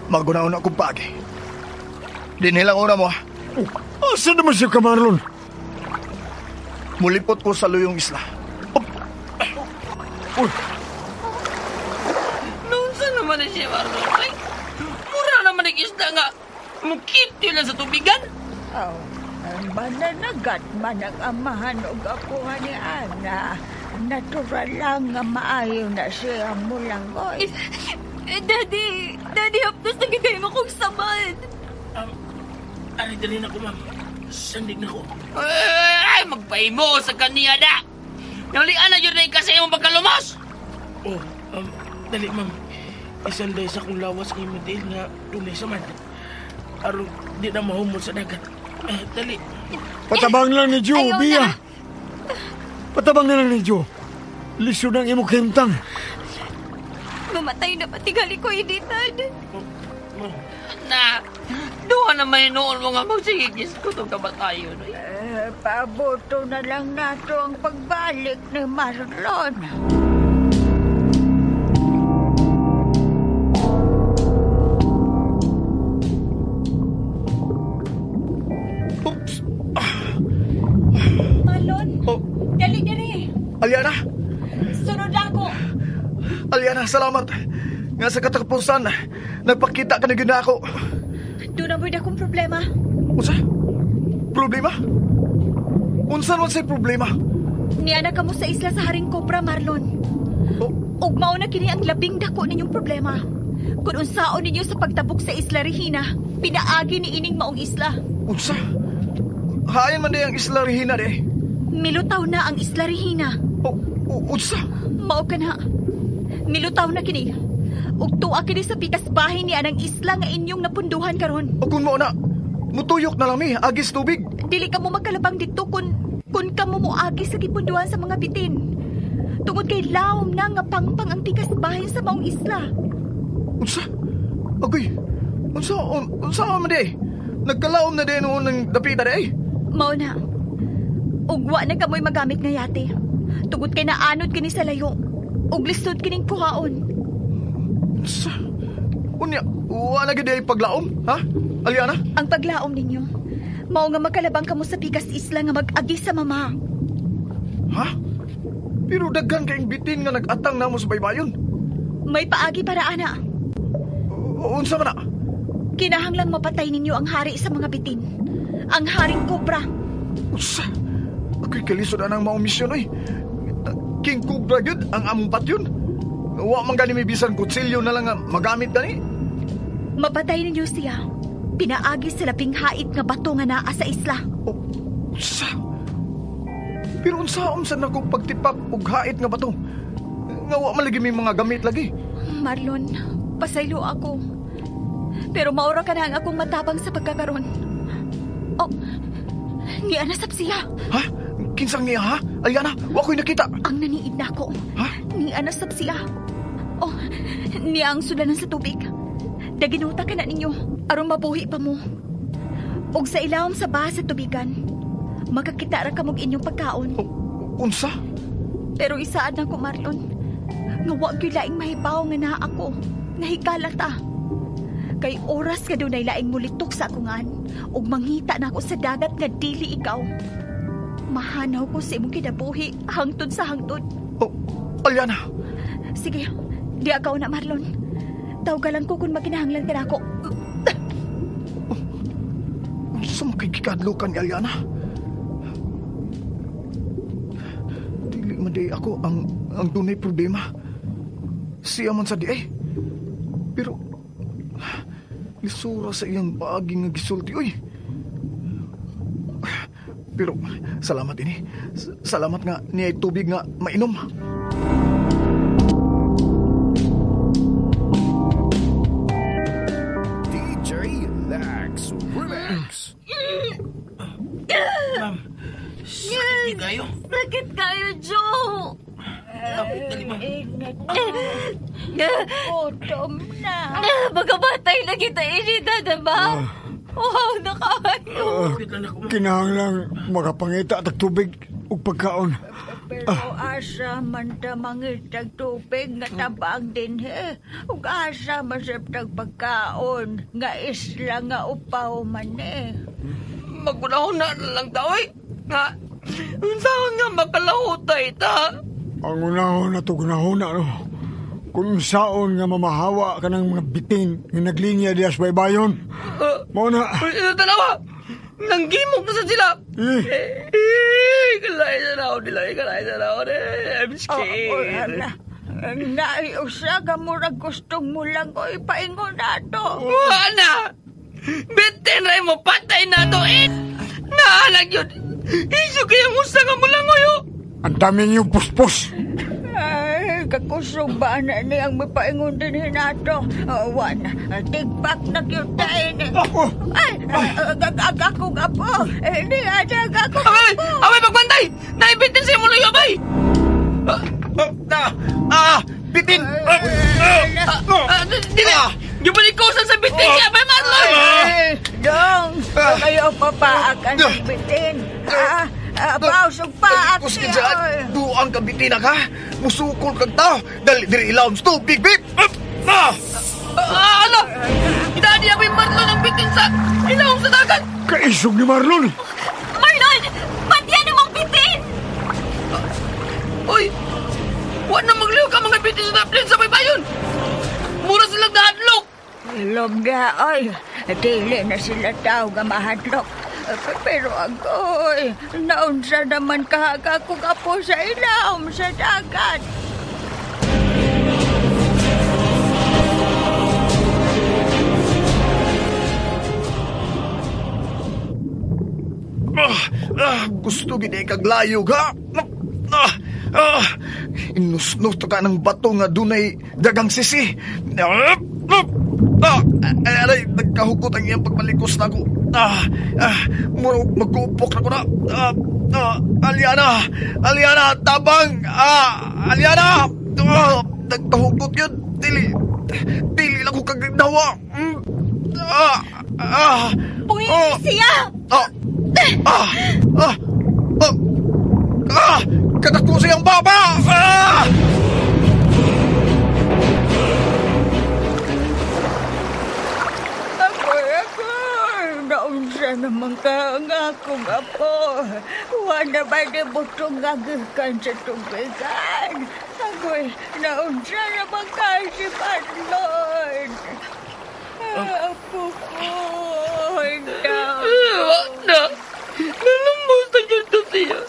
Magunaw-una kong pagi. Di nilang una mo, ha? Asa naman siya ka, Marlon? Mulipot ko sa luyong isla. Noon sa naman na siya, Marlon, ay! Mura naman ang isda nga. Mukiti lang sa tubigan. Oh, ang mananagat man ang amahan o apuhan ni Ana. Natural lang nga maayo na siya mulangoy. Daddy, hapdos na gagawin mo kong samad. Ay, dali na ko, ma'am. Sandig na ko. Ay, magpaimo sa kaniya na. Nalian na yun na kasi yung pagkalumos. Oh, dali, ma'am. Isanday sa kong lawas ng imodil nga dunay sa man. Aron di na mahumol sa dagat. Dali. Patabang lang ni Joe, Ayaw Bia. na. Patabang na lang ni Joe. Lisod ang imong kemtang. Mamatay na patigali ko, Editad. Na, duha na may noon mo nga magsigigis ko itong kamatayon. Pabuto na lang nato ang pagbalik ni Marlon. Marlon, dali. Aliana! Sunod lang ko. Aliana, salamat. Nga sa katapusan, nagpakita ka na gina ako. Doon na mo akong problema. Unsa? Problema? Unsa naman sa'y problema? Niana ka mo sa isla sa Haring Cobra, Marlon. Ug mao na kini ang labing dako ninyong problema. Kung unsaon ninyo sa pagtabok sa Isla Regina, pinaagi ni ining maong isla. Unsa? Hayan man day ang Isla Regina de. Milutaw na ang Isla Regina. Unsa? Mao ka na. Milutaw na kini. Ug tuwa kini sa pikas bahay ni anang isla nga inyong napunduhan karon. O kung mo na, mutuyok na lang mi, agis tubig. Dili ka mo magkalabang dito kung ka mo moagi sa gipunduhan sa mga bitin. Tungod kay lawom na nga pangpang ang pikas bahay sa maong isla. Unsa? Agoy, unsa man day? Nagkalaom na din noon ng dapita day? Mao na. Ugwa na kamoy magamit nga yate. Tungod kay naanod kini sa layo. Ug lisod kining kuhaon. Unsa? Unya, wala gid ay paglaom, ha? Aliana? Ang paglaom ninyo, mao nga magkalabang kamo sa pikas isla nga mag-agi sa mama. Ha? Pero daghan kayong bitin nga nag-atang namo sa baybayon. May paagi para ana. Unsa man na? Kinahanglang mapatay ninyo ang hari sa mga bitin. Ang haring kobra. Unsa? Ako'y kalisod anang maong misyon oy. King Cobra yun, ang among patyon. Wa man gani may bisan kutsilyo na lang nga magamit gani. Mapatay ninyo siya. Pinaagi sa laping hait nga bato nga naa sa isla. Unsa? Pero unsaon sa nako pagtipak og hait nga bato? Nga wa man lagi may mga gamit lagi. Marlon, pasaylo ako. Pero maura ka na ang akong matabang sa pagkakaroon. Oh, niya nasab siya. Ha? Kinsang niya ha? Aliana, wa ko'y nakita. Ang naniid na ako. Ha? Niya nasab siya. Oh, niya ang sulanan sa tubig. Daginuta ka na ninyo, aron mabuhi pa mo. Og sa ilawom sa baha sa tubigan, makakita ra kamog inyong pagkaon. Unsa? Pero isaad na ko, Marlon. Nga wag yung laing mahibaw nga na ako. Nahikalata. Kay oras ka doon ay laing mulitok sa akungan ug mangita na ako sa dagat nga dili ikaw. Mahanaw ko sa imong kinabuhi hangtod sa hangtod. Aliana. Sige, di agaw na, Marlon. Tawgalan ko kung maginahanglan ka na ako. Unsa man kay gikadlukan ni Aliana? Dili man day ako ang dunay problema. Siya man sa di ay. Pero lisura sa iyang baagi nga gisulti oy. Pero salamat ini. Salamat nga niya tubig nga mainom. DJ Lax Relax. Ma'am, sakit kayo? Sakit kayo, Joe. Dali, ma'am. Gutom na. Magabatay na kita inita, ba? Wow, nakayo. Kinahanglang makapangita at tubig ug pagkaon. Pero asa man ta mangitag tubig nga tabang din he. Ug asa man sa pagkaon nga isla nga upaw man eh. Magunahon na lang taoy. Nga, unsaon nga makalahutay ta? Ang unahon na to gunahuna, no? Kung saon nga mamahawa ka ng mga bitin nga naglinya diya sa baybayon. Mao na. Tanawa! Nanggimok na sa sila! Kalay na raw nila, kalay na raw. I'm scared. Naiusa ka mo na gustong mo lang ko ipaingon na to. Wala! Bitin rin mo, patay na to eh! Naalag yun! Iso kayang usa ka mo lang ngayon! Ang dami niyong puspos! Ay, kakusog ba na niyang mapaingon din hinato? Wan, tigpak na cute tayo ni. Ay, agako gapo. Hindi, agako gapo. Abay, pagbantay! Naibitin siya mo na yun, abay! Bitin! Dili! Gibalikosan sa bitin niya, abay, Marlon! Dong, kayo papaakan ng bitin. Pausog pa Kus ka dyan, duang ka bitina ka. Musukol kag tao. Dali ilawom sa tubig, bip! Ano? Idadi abay Marlon ang bitin sa ilawom sa dagat! Kaisog ni Marlon! Marlon! Ba't yan namang bitin? Uy! Huwag na magliw ka mga bitin sa naplin sa baybayon! Mura silang nahadlok! Ilog na, ay. Dili na sila tao nga mahadlok. Pero agoy, naunsa naman kahaga kung apo sa ilawom sa dagat. Gusto gini kaglayog, ha? Inusnus ka ng bato nga dunay dagang sisi. Aray, nagkahukot ang iyang pagmalikos na ako. Murag mag-uupok na ko na. Aliana, tabang! Aliana! Nagkahukot yun. Dili lang ko kagdawa. Uy, siya! Kadako siyang baba! Naunsa naman ka ang akong apo. Wala ba na butong gagikan sa tubigan? Ako'y naunsa naman ka si Marlon. Apo ko, Na, nalumos na ganito siya.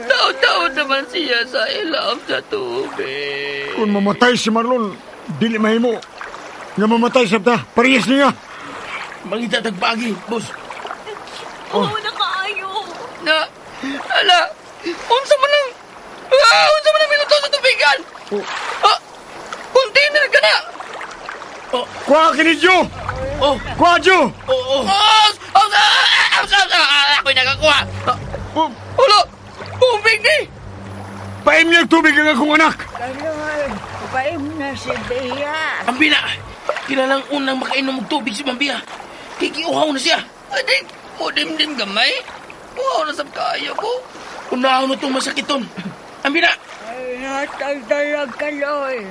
Tao-tao naman siya sa ilam sa tubig. Kung mamatay si Marlon, dili mahimo. Nga mamatay sabta, parehas niya. Mangita tagpagi, boss. Oo, nakaayo. Na, ala, unsa man lang minuto sa tubigan. Container ka na. Kuha ka ni Joe! Kuha, Joe! Ako'y nakakuha. Ulo, tubig ni. Paim niya tubig ang akong anak. Kaloy, paim na si Bea. Mambina, kilalang unang makainom ng tubig si Mambia. Kikiuhaw na siya. Adik, mudim-dim gamay. Wow, nasab kaya ko. Unahaw na itong masakiton. Mambina! Ay, natagdalag, Kaloy.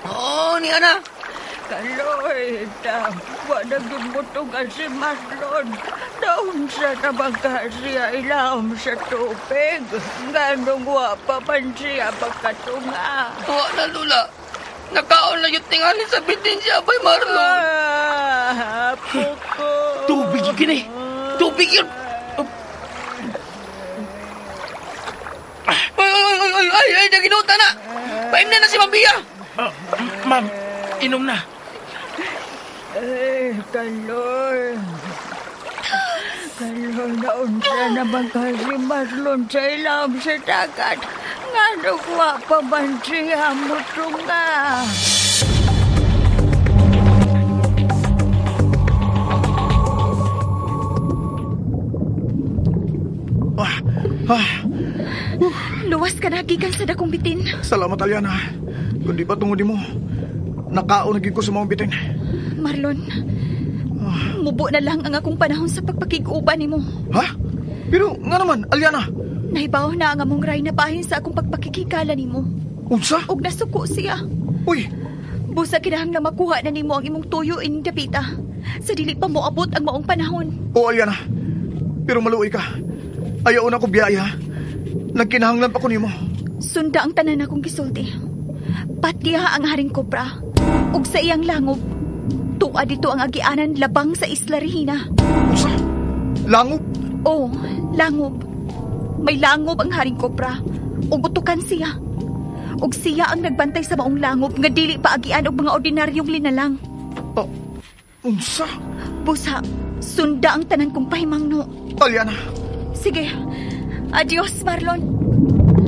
Oo, ni Ana. Kaloy, wala gumutong ka si Marlon. Naunsa naman ka siya ilam sa tubig. Ganong wapa man siya pagkatunga. Wala, Lula. Nakaon na yung tingali sa bitin siya by Marlon. Apo ko. Tubig yun, kini. Tubig yun. Ay, naginuta na. Paim na si Mambia. Ma'am, inom na. Ay, Kaloy. Kaloy, naunsa naman ka si Marlon sa ilam sa dagat. Nga nagwa pa man siya mutunga. Luwas ka na, gikan sa dakong bitin. Salamat, Aliana. Kundi pa tungod mo, nakaon naging ko sa mga bitin. Marlon, mubo na lang ang akong panahon sa pagpakiguban ni mo. Ha? Pero nga naman, Aliana. Nahibaw na ang among ray na bahin sa akong pagpakikikala ni mo. Unsa? Og nasuko siya. Uy! Busa kinahang na makuha na ni mo ang imong tuyo ining dapita. Sa dili pa mo abot ang maong panahon. Oo, Aliana. Pero maluoy ka. Ayaw na ko biyaya. Nagkinahanglan pa ko nimo. Sunda ang tanan akong gisulti. Patiha ang haring kobra. Ug sa iyang langob, tuwa dito ang agianan labang sa Isla Regina. Unsa? Langob? Oo, langob. May langob ang haring kobra. Ug utukan siya. Ug siya ang nagbantay sa maong langob nga dili pa agian og mga ordinaryong linalang. Unsa? Busa, sunda ang tanan kong pahimangno. Aliana. Sige. Adios, Marlon.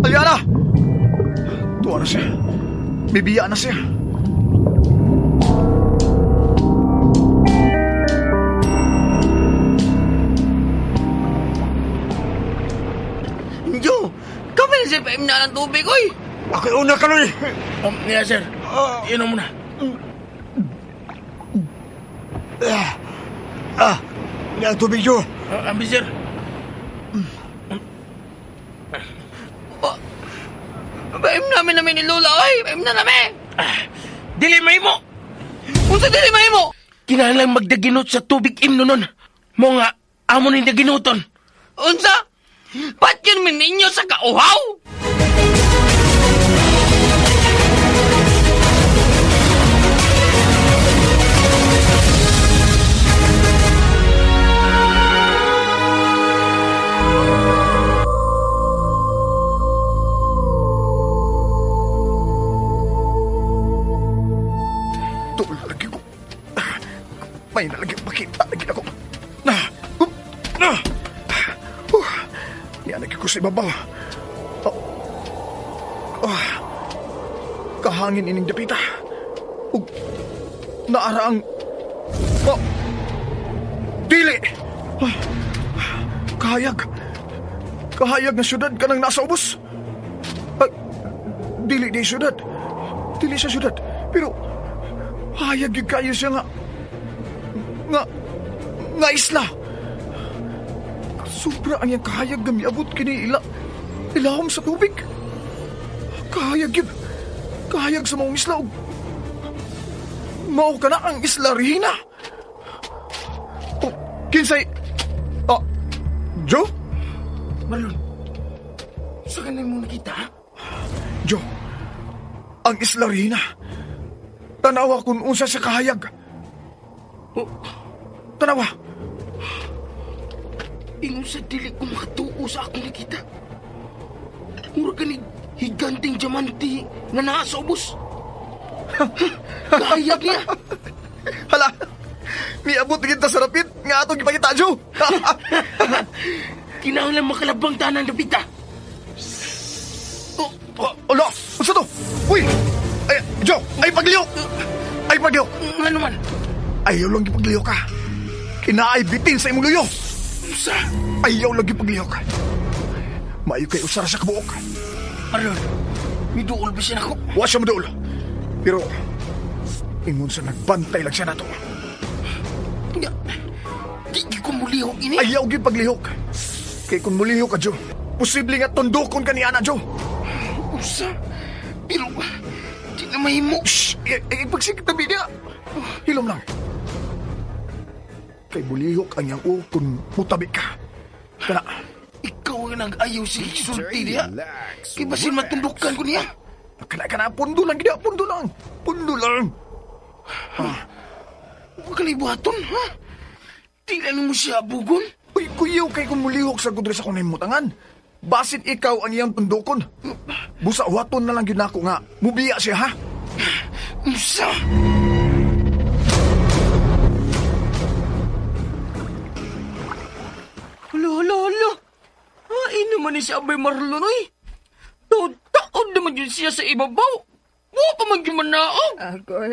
Aliana! Tuwa na siya. Bibiya na siya. Jo, kami na siya paim na ng tubig, oy. Ako una, Kaloy. Yeah, sir. Inom mo na. Yan ang tubig, Joe. Ambi, sir. Paim namin ni Lola, oy. Paim na namin. Dili mahimo. Unsa dili mahimo? Kinahanglan magdaginot sa tubig imno nun. Mo nga, amo ni daginoton. Unsa? Ba't yun min ninyo sa kauhaw? Lagi ko. May nalagi makita lagi ako. sa ibabaw. Kahangin ining dapita. Ug naaraang dili. Kahayag na syudad ka nang nasa ubos. Dili di syudad. Dili sa syudad. Pero hayag yung kayo siya nga isla. Sobra ang yung kahayag na miabot kini ilahom sa tubig. Kahayag yun. Kahayag sa mga isla. Mao ka na ang Isla Regina. Kinsay... Joe? Marlon, saan mo nakita, ha? Joe, ang Isla Regina. Tanawa kung unsa sa kahayag. Tanawa. Ingon sa dili ko makatuo sa akong nakita. Mura ganig higanting diamante nga naa sa ubos. Kahayag niya. Hala, miabot kita sa rapid nga atong ipakita, Joe. Kinahanglan makalabang tanan dapita. Ala, unsa to? Uy! Ay, Joe, ay pagliyok! Ay pagliyok! Nga naman? Ayaw lang ipagliyok ka. Kinaay bitin sa imong luyo. Usa? Ayaw lang ipagliyok ka. Maayo kay usara sa kabuok. Marlon, miduol ba siya ako? Wa siya maduol. Pero, ingon sa nagbantay lang siya nato. Di ko mulihok ini. Ayaw gyud paglihok. Kay kung mulihok ka, Joe, posible nga tundukon ka ni Ana, Joe. Usa? Pero, di na mahimo. Shhh! Ipagsikip na niya. Hilom lang. Kay bulihok ang iyang kung mutabi ka. Kana. Ikaw ang nag-ayaw si sulti niya. Kay basin matundukan ko niya. Kana, pundo lang, gina, pundo lang. Pundo lang. Huwag kalibuhaton, ha? Tingnan mo siya, bugon. Uy, kuyaw kay kung mulihok sa gudre sa kunay mutangan. Basin ikaw ang iyang tundukon. Busa waton na lang yun ako nga. Mubiya siya, ha? Musa! Hala. Hain naman ni si Abay Marlon, oy. Taon naman yun siya sa ibabaw. Wa pa man yung manaog. Agoy.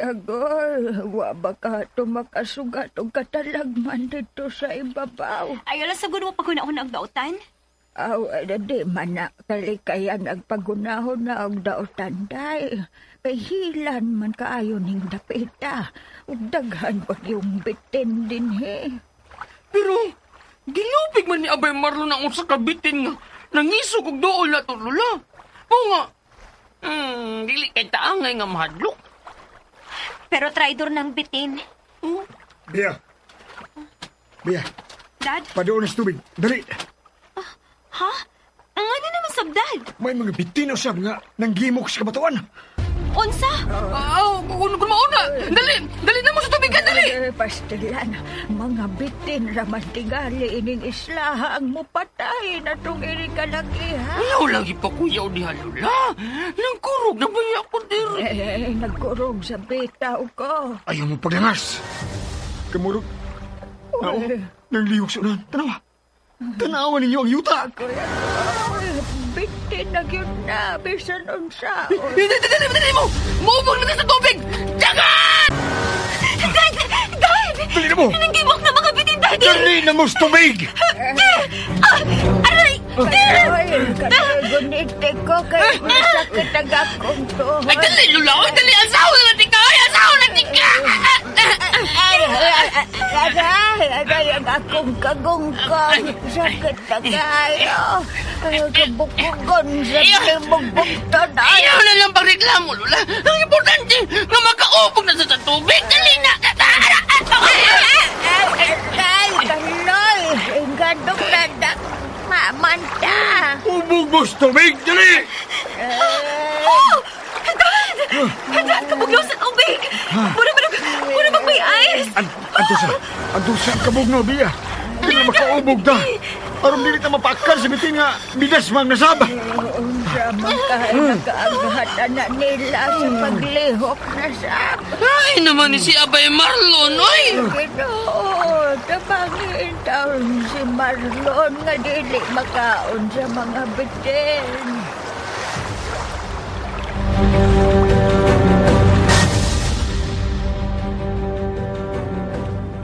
Wa ba ka tumakasugat o katalagman dito sa ibabaw? Ay, alas sagod mo pagkunahon ang dautan? Aw, di man na kalikayan agpagunahon na og dautan, day. Kay hilan man kaayo ning dapita. Ug daghan pa yung bitin din, he. Pero, gilupig man ni Abay Marlon ang usa ka bitin nga. Nangisog og dool na to, lula. Oo nga. Dili kay taangay nga mahadlok. Pero traidor ng bitin. Bia. Dad? Padoon sa tubig. Dali. Ha? Ang ano naman sabdad? May mga bitin o sab nga nanggimok sa kabatuan. Unsa? Kung mauna. Dali na mo sa tubig ka, dali. Pastilan, mga bitin raman tingali ining islaha ang mupatay na itong inikalakihan. Ayaw lagi pa kuyaw di halula. Nangkurog na ba ako diri? Nagkurog sa bitaw ko. Ayaw mo paglangas. Kamurog. Nangliyok sa unan. Tanawa ninyo ang yuta. Bitin na yun na, bisan unsa. Dali mo! Mubog na sa tubig! Dagan! Dad! Dali na mo! Nanggibok na mga bitin, Dad! Dali na mo sa tubig! Aray! Gunite ko kay masakit ang akong tuhod. Ay, dali, lula! Ay, dali! Asawa na natin ka! Ay, asawa na natin ka! Aray ang akong kagungkong. Sakit na kayo. Kabukugon sa timugbugton. Ayaw na lang pagreklamo, lula! Ang importante nga makaupog na sa tubig! Dali na! Ay, kaloy! Ganong nadak mamanta. Ubog mo sa tubig! Dali! Dad, kabuglaw sa tubig! Muna may ice! Anto sa kabog no, Bia. Hindi na makaubog na. Aron dili na mapakal sa bitin nga bidas mang nasaba. Unsa man kahit nakaaghat na nila sa paglihok na sab. Ay naman ni si Abay Marlon, oy! Ginoon, tabangin taon si Marlon nga dili makaon sa mga bitin.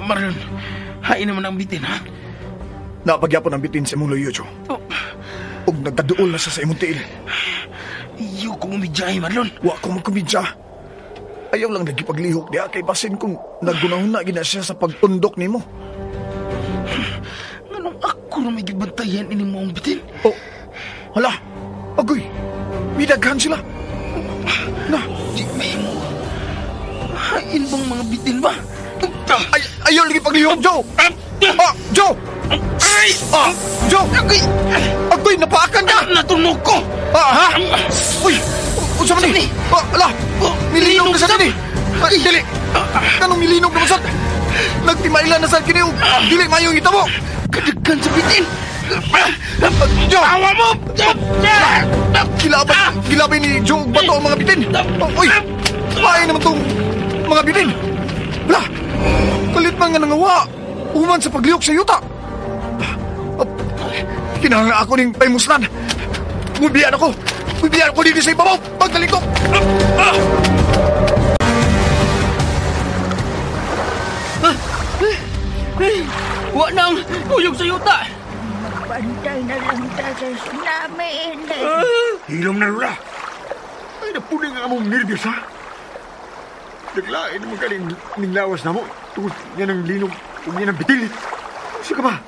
Marlon, hain naman ang bitin, ha? Napagyapon ang bitin sa imong luyo, Jo. Oh, Ug nagkaduol na siya sa imong tiil. iyo kong umidyahe, Marlon. Wa ko magkumidya. Ayaw lang nagipaglihok diha kay basin kung naggunahon na gina siya sa pagtundok nimo. Anong ako na may gibantayan ini mo ang bitin? Oh, hala, agoy, midaghan sila. Na, Di may mo. Hain bang mga bitin ba? ayaw lagi paglihok, Jo. Jo! Ay! Jo! Agoy, napaakan ka! Natunog ko! Ha? Uy! Unsa man ni? Ala! Milinog na sa dili! Dili! Kanong milinog na masad? Nagtimailan na sa kini ug dili mayong hitabo! Kadaghan sa bitin! Jo! Awa mo! Gilabay ni Jo ug bato ang mga bitin! Uy! Paay naman tong mga bitin! Wala! Kalit man nga nangawa! Uman sa paglihok sa yuta! Kinahanglan ako ning paymuslan! Mubiyan ako! Mubiyan ako dito sa ibabaw! Pagdaling ko! Wa na ang uyog sa yuta! Magbantay na lang ta sa namin. Hilom na lula. Ay, napunin nga among nervyos, ha? Naglain naman ka ning lawas na mo. Tungkol yan ang linog kung yan ang bitil. Kasi ka ba?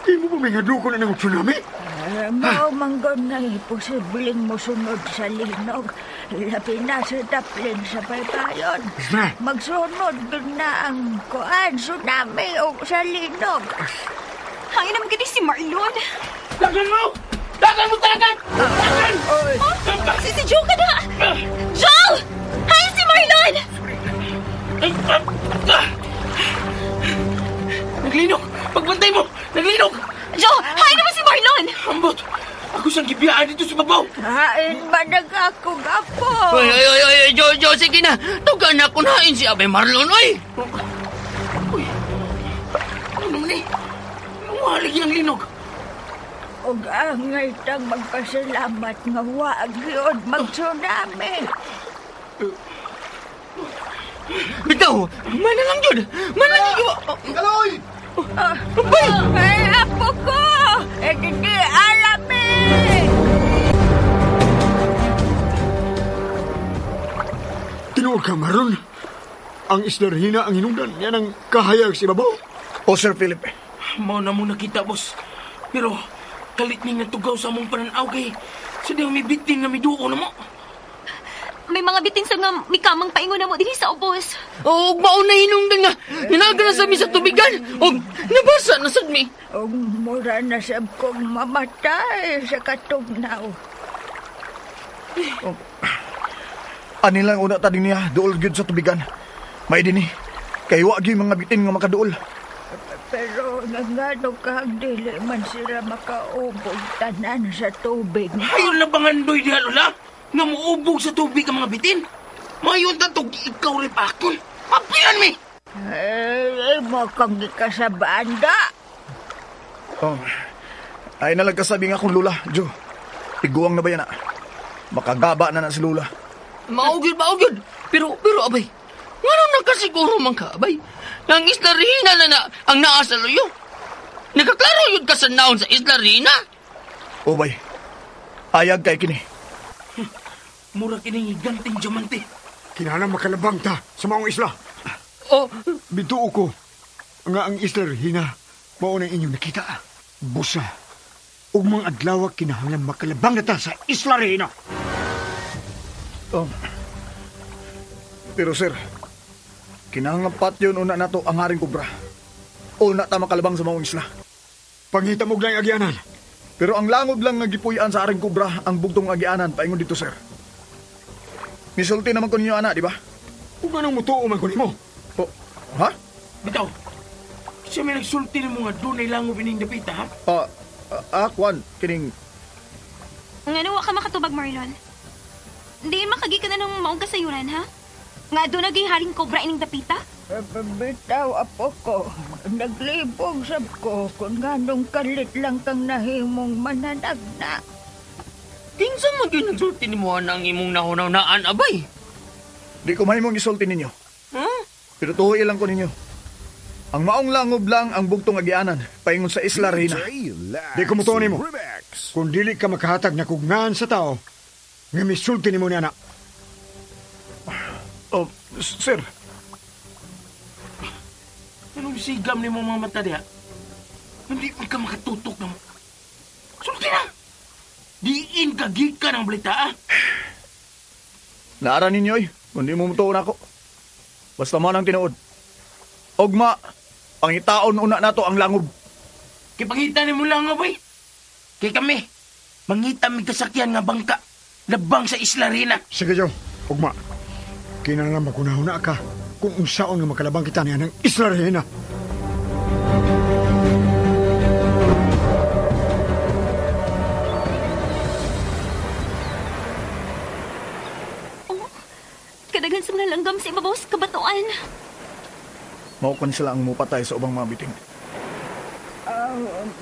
Di mo ba may hadloko na ng tsunami? Mao manggon na posibleng mosunod sa linog. Labi na sa daplin sa paypayon. Na, Magsunod din na ang kuan, tsunami o sa linog. Hangin naman gani si Marlon. Dagan mo! Dagan mo talaga! Dagan! Si Joe ka na! Joel! Hangin si Marlon! Naglinog! Pagbantay mo! Naglinog! Joe! Hangin naman si Marlon! Ambot! Ako siyang gibiyaan dito sa babaw! Hain ba nag-ako gapo? Oy, Jojo, sige na! Tugan na kunain si Abay Marlon, oy! Uy! Ano naman eh? Lumalig ang linog! Og angay tang magpasalamat nga waag yun mag-tsunami. Bitaw! Mana lang yun! Mana lang yun! Kaloy! Ay, apo ko! Hindi alam eh! tinuod ka, Marlon. Ang islarhina ang hinungdan. Yan ang kahayag si babaw. O, Sir Philip. Mao na mo nakita, boss. Pero, kalit ning natugaw sa among pananaw kay sadya may bitin nga miduo na mo. May mga bitin sa nga mikamang paingon na mo din sa ubos. O, mauna hinungdan nga. Hinaga na sa mi sa tubigan. O, nabasa na sad mi. Og mura na sab kong mamatay sa katugnaw. Anilang una ta din niya, duol gyud sa tubigan. May din kay wa gyud mga bitin nga makaduol. Pero nangano kang dili man sila makaubog tanan sa tubig. Ayun na bangandoy diha, Lola. Nga muubog sa tubig ang mga bitin. Mayon ta tog ikaw rin pakon. Papian mi! Mo kang gikasabanda. Oh, ay nalagkasabi nga akong lula, Jo. Iguang na ba yan na? Makagaba na si lula. Maugyod. Pero abay, ngano nakasiguro man ka, abay? Nang Isla Rina na ang naa sa luyo. Nakaklaro yun ka sa naon sa Isla Rina. O bay, ayag kay kini. Mura kining ganting diamante. Kinahanglan makalabang ta sa maong isla. Oh, Bituo ko nga ang islarhina mao na inyong nakita. Busa. Ug mga adlaw kinahanglan makalabang na ta sa islarhina. Oh. Pero sir, kinahanglan pat yun una nato ang haring kubra. Una ta makalabang sa maong isla. Pangita mo lang agyanan. Pero ang langod lang nga gipuy-an sa haring kubra ang bugtong agyanan paingon dito sir. Misulti naman ko ninyo ana, di ba? Kung anong mutuo man ko nimo. Oh, ha? bitaw. Siya may nagsulti ng mga dunay langob ining dapita, ha? Kwan, kining... Nga wa ka makatubag, Marlon. Hindi makagi ka na ng maong kasayuran, ha? Nga doon naging haring kobra ining dapita? Bitaw, apo ko. Naglibog sab ko kung ganong kalit lang kang nahimong mananagna. Kinsa man gyud nagsulti nimo ang imong nahunaw-naan, abay? Di ko mahimong isulti ninyo. Huh? Pero tuhoy lang ko ninyo. Ang maong langob lang ang bugtong agianan, paingon sa Isla Reina. Di ko mutuon mo. Kung dili ka makahatag na kugngan sa tao, nga misulti ni mo ni anak. Oh, sir. Anong sigam ni mo mga mata diha? Hindi ka makatutok na mo. Sulti na! Diin ka gikan ang balita, ah! Naara ninyo kundi mo mutuon ako. Basta man ang tinuod. Ogma, pangitaon una nato ang langob. Kipangita ni mo lang, abay. Kay kami, mangita may kasakyan nga bangka. Labang sa Isla Reina. Sige, Joe. Ugma. Kinahanglan magunahuna ka kung unsaon nga makalabang kita niya ng Isla Reina. Kadagan sa mga langgam sa ibabaw sa kabatuan. Maukon sila ang mupatay sa ubang mga biting.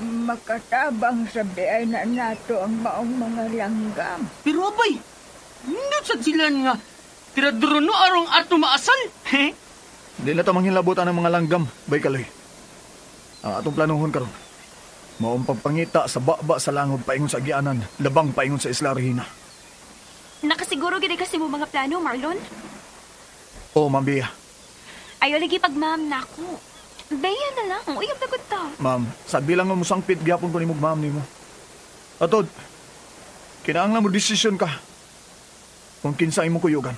Makatabang sabi ay na nato ang maong mga langgam. Pero abay, hindi sa sila nga tiraduro no arong ato maasal. He? Hindi na tamang hilabutan ng mga langgam, bay kaloy. Ang atong planuhon karon. Maong pagpangita sa baba sa langob paingon sa agianan, labang paingon sa Isla Reina. Nakasiguro gid kasi mo mga plano, Marlon? Oo, Ma'am Bea. Ayaw lagi pag ma'am nako. Bea na lang, uyab na gud ta. Ma'am, sabi lang mo sangpit gyapon ko nimog ma'am nimo. Atod, kinahanglan mo desisyon ka kung kinsa imong kuyugan.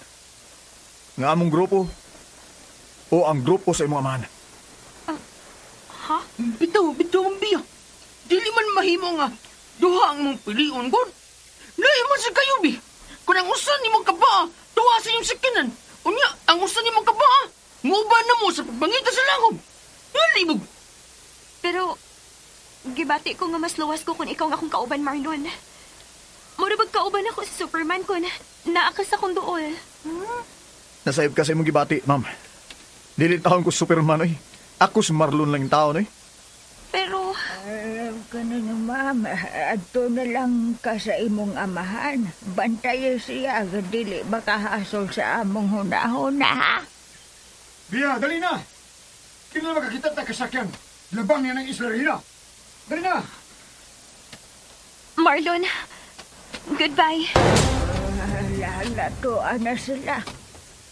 Nga among grupo o ang grupo sa imong amahan. Ha? Bitaw, ang biya. Dili man mahimo nga duha ang mong pilion gud. Lahi man sa kayo, bi. Kung ang usan ni mong kabaa, tuwa sa iyong sakinan. Unya, ang usan ni mong kabaa, nguban na mo sa pagbangita sa langob. Nalibog. Pero, gibati ko nga mas luwas ko kung ikaw nga akong kauban, Marlon. Murabag kauban ako sa Superman ko na naakas akong dool. Nasayop ka sa imong gibati, ma'am. Dili taon ko Superman, oy. Ako si Marlon lang yung tao, oy. Pero, Ganun na, ma'am. Ato na lang ka sa imong amahan. Bantayan siya. Dili baka hasol sa among hunahuna, ha? Bia, dali na! Tingnan makakita ta kasakyan. Labang niya ng Isla Reina. Dali na! Marlon, goodbye. Lalatuan na sila.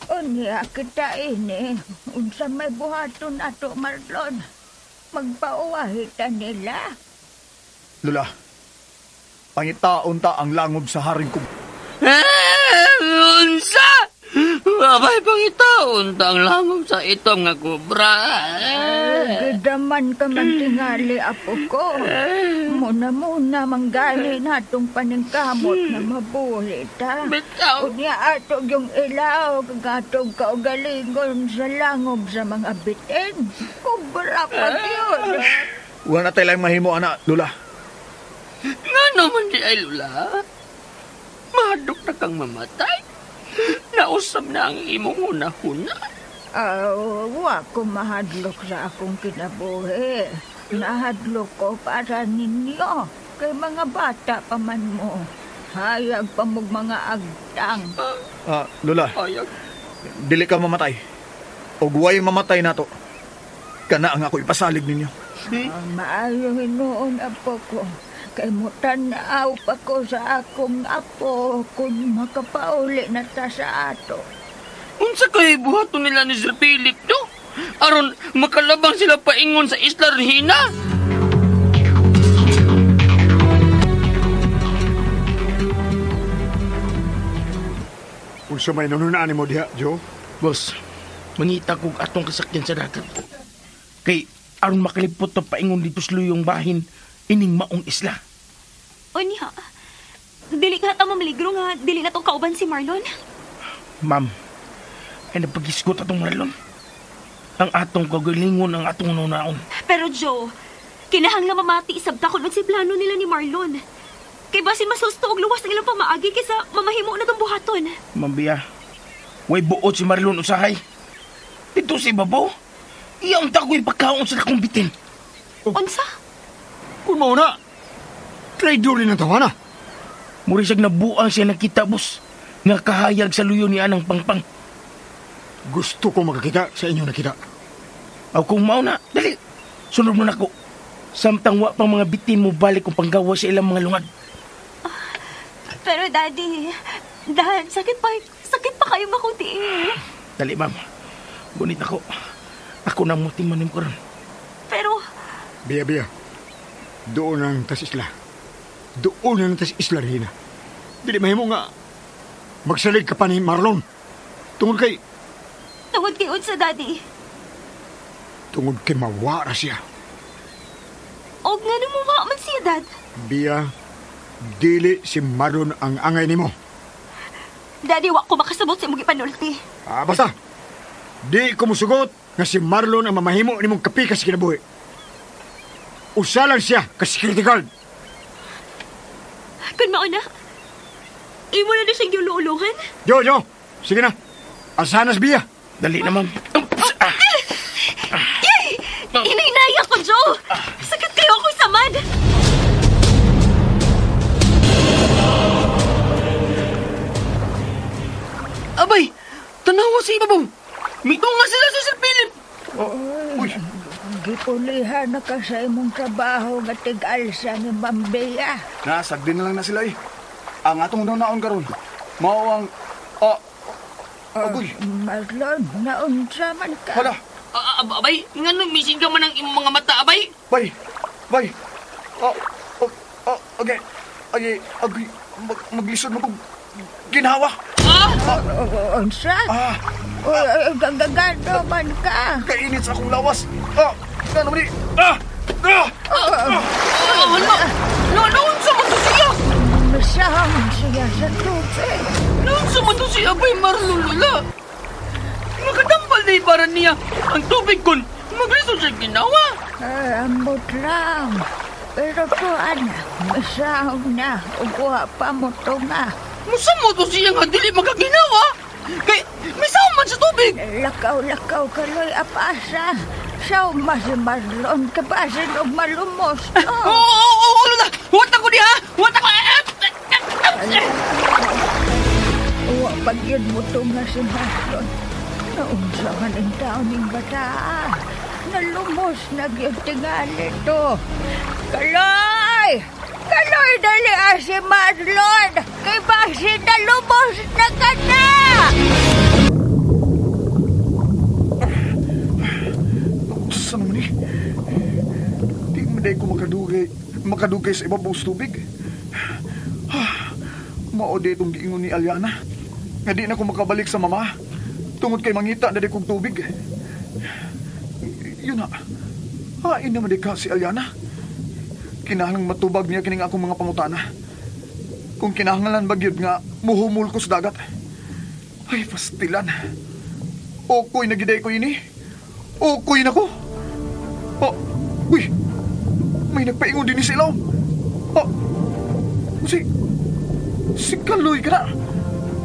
Unya kita ini. Unsa may buhaton ato, Marlon. Magpauwahitan nila. Lula, pangitaon ta ang langob sa haring kub. Unsa? Abay, pangitaon ta ang langob sa itom nga kubra. Gidaman ka man tingali, apo ko. Muna manggali natong paningkamot na mabuhi ta. Bitaw. Unya ato yung ilaw, kagatog kaugalingon sa langob sa mga bitin. Kubra pa yun. Wala na tayo lang mahimo, anak, Lula. Nga naman di ay lula. Mahadok na kang mamatay. Nausap na ang imong hunahuna. Wa ko mahadlok sa akong kinabuhi. Nahadlok ko para ninyo. Kay mga bata pa man mo. Hayag pa mong mga agtang. Lula, Ayag. dili ka mamatay. O guway mamatay nato. Kana ang ako ipasalig ninyo. Maayo hinuon, apo ko. Kay mutanaw pa ko sa akong apo kung makapauli na ta sa ato. Unsa kay buhaton nila ni Sir Philip, do? Aron makalabang sila paingon sa Isla Reina? Kung sa may nanunaan mo diha, Joe. Boss, mangita kong atong kasakyan sa dagat. Kay aron makalipot to paingon dito sa luyong bahin, ining maong isla. Unya, dili ka ta mamaligro nga, dili na tong kauban si Marlon. Ma'am, ay napagisgot atong Marlon. Ang atong kagalingon ang atong nunaon. Pero Joe, kinahanglan mamati isabta kung si plano nila ni Marlon. Kay basin mas gusto og luwas ng ilang pamaagi kaysa mamahimo na tong buhaton. Ma'am Bea, way buot si Marlon usahay. Dito si Babaw. Iyang tago'y pagkaon sa akong bitin. Unsa? Kung mauna, traitor rin ang tawana. Murisag nabuang siya nakita, boss. Nga kahayag sa luyo ni Anang Pangpang. Gusto ko makakita sa inyo nakita. Aw kung mauna, dali. Sunod mo na ko. Samtang wa pang mga bitin mo balik kung panggawa sa ilang mga lungad. Pero Daddy, Dad, sakit pa kayo makuntiin. Dali, ma'am. Gunit ako. Ako na muting manim ko ron. Pero... Biya. Doon ang tas isla. Doon ang tas isla rin. Dili mahimo nga. Magsalig ka pa ni Marlon. Tungod kay unsa, Daddy? Tungod kay mawara siya. Og nga numuha man siya, Dad. Biya, dili si Marlon ang angay nimo. Daddy, wa ko makasabot sa imong ipanulti. Basta. Di ko musugot nga si Marlon ang mamahimo nimong kapikas kinabuhi. Usa lang siya ka security guard. Kun mauna, imo na siyang giuluuluhan? Jo, sige na. Asanas biya. Dali naman. Inainaya ko, Joe. Sakit kayo ako samad. Abay, tanawa si Ibabaw. Mito nga sila sa Sir Philip. Uy, gipulihan na ka sa imong trabaho nga tig-alsa ni Bambeya. Nasagdi na lang na sila eh. Ang atong naon karon. Mao ang... Agoy. Marlon, naunsa man ka. Hala. Abay, nga nung missing ka man ang imong mga mata, abay. Bay. Okay. Agoy. Maglisod mo kong ginawa. Unsa? Gagano man ka. Kainit sa akong lawas. Ano man ni? Naunsa mo to siya? Masahang siya sa tubig. Naunsa mo to siya, abay, Marlon, Lola. Makadampal na ibaran niya ang tubig kun maglisod siya ginawa. Ambot lang. Pero to, anak, masahang na. Uguha pa mo to nga. Musa mo to siya nga dili magaginawa? Kay, may man sa tubig. Lakaw, kaloy apasa. Siya si Marlon, kapasin og malumos. Oo, Lola. Huwat ako niya, ha? Huwat ako. Uwa pagyod mo to nga si Marlon. Naunsa man ang taon ng bata. Nalumos na gyud tingali to. Kaloy, dali si Marlon. Kay basi nalumos na ka na. Sa naman eh. Di maday ko makadugay sa ibabaw sa tubig. Maode itong giingon ni Aliana. Nga di na ko makabalik sa mama. Tungod kay mangita na di kong tubig. Yun na. Hain naman di ka si Aliana. Kinahanglang matubag niya kining akong mga pangutana. Kung kinahanglan bagyod nga muhumul ko sa dagat. Ay, pastilan. Okoy nagiday ko ini. Okoy na ko. Uy. May nagpaingon din ni si Ilaw. Si Kaloy ka na.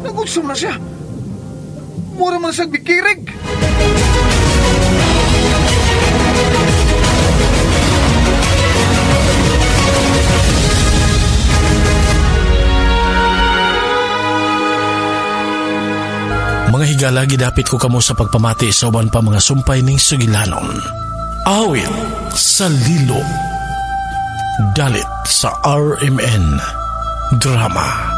Nagudsam na siya. Mura man siyang bikirig. Mga higala, gidapit ko kamo sa pagpamati sa uban pa mga sumpay ning sugilanon. Awit sa Lilo. Dalit sa RMN Drama.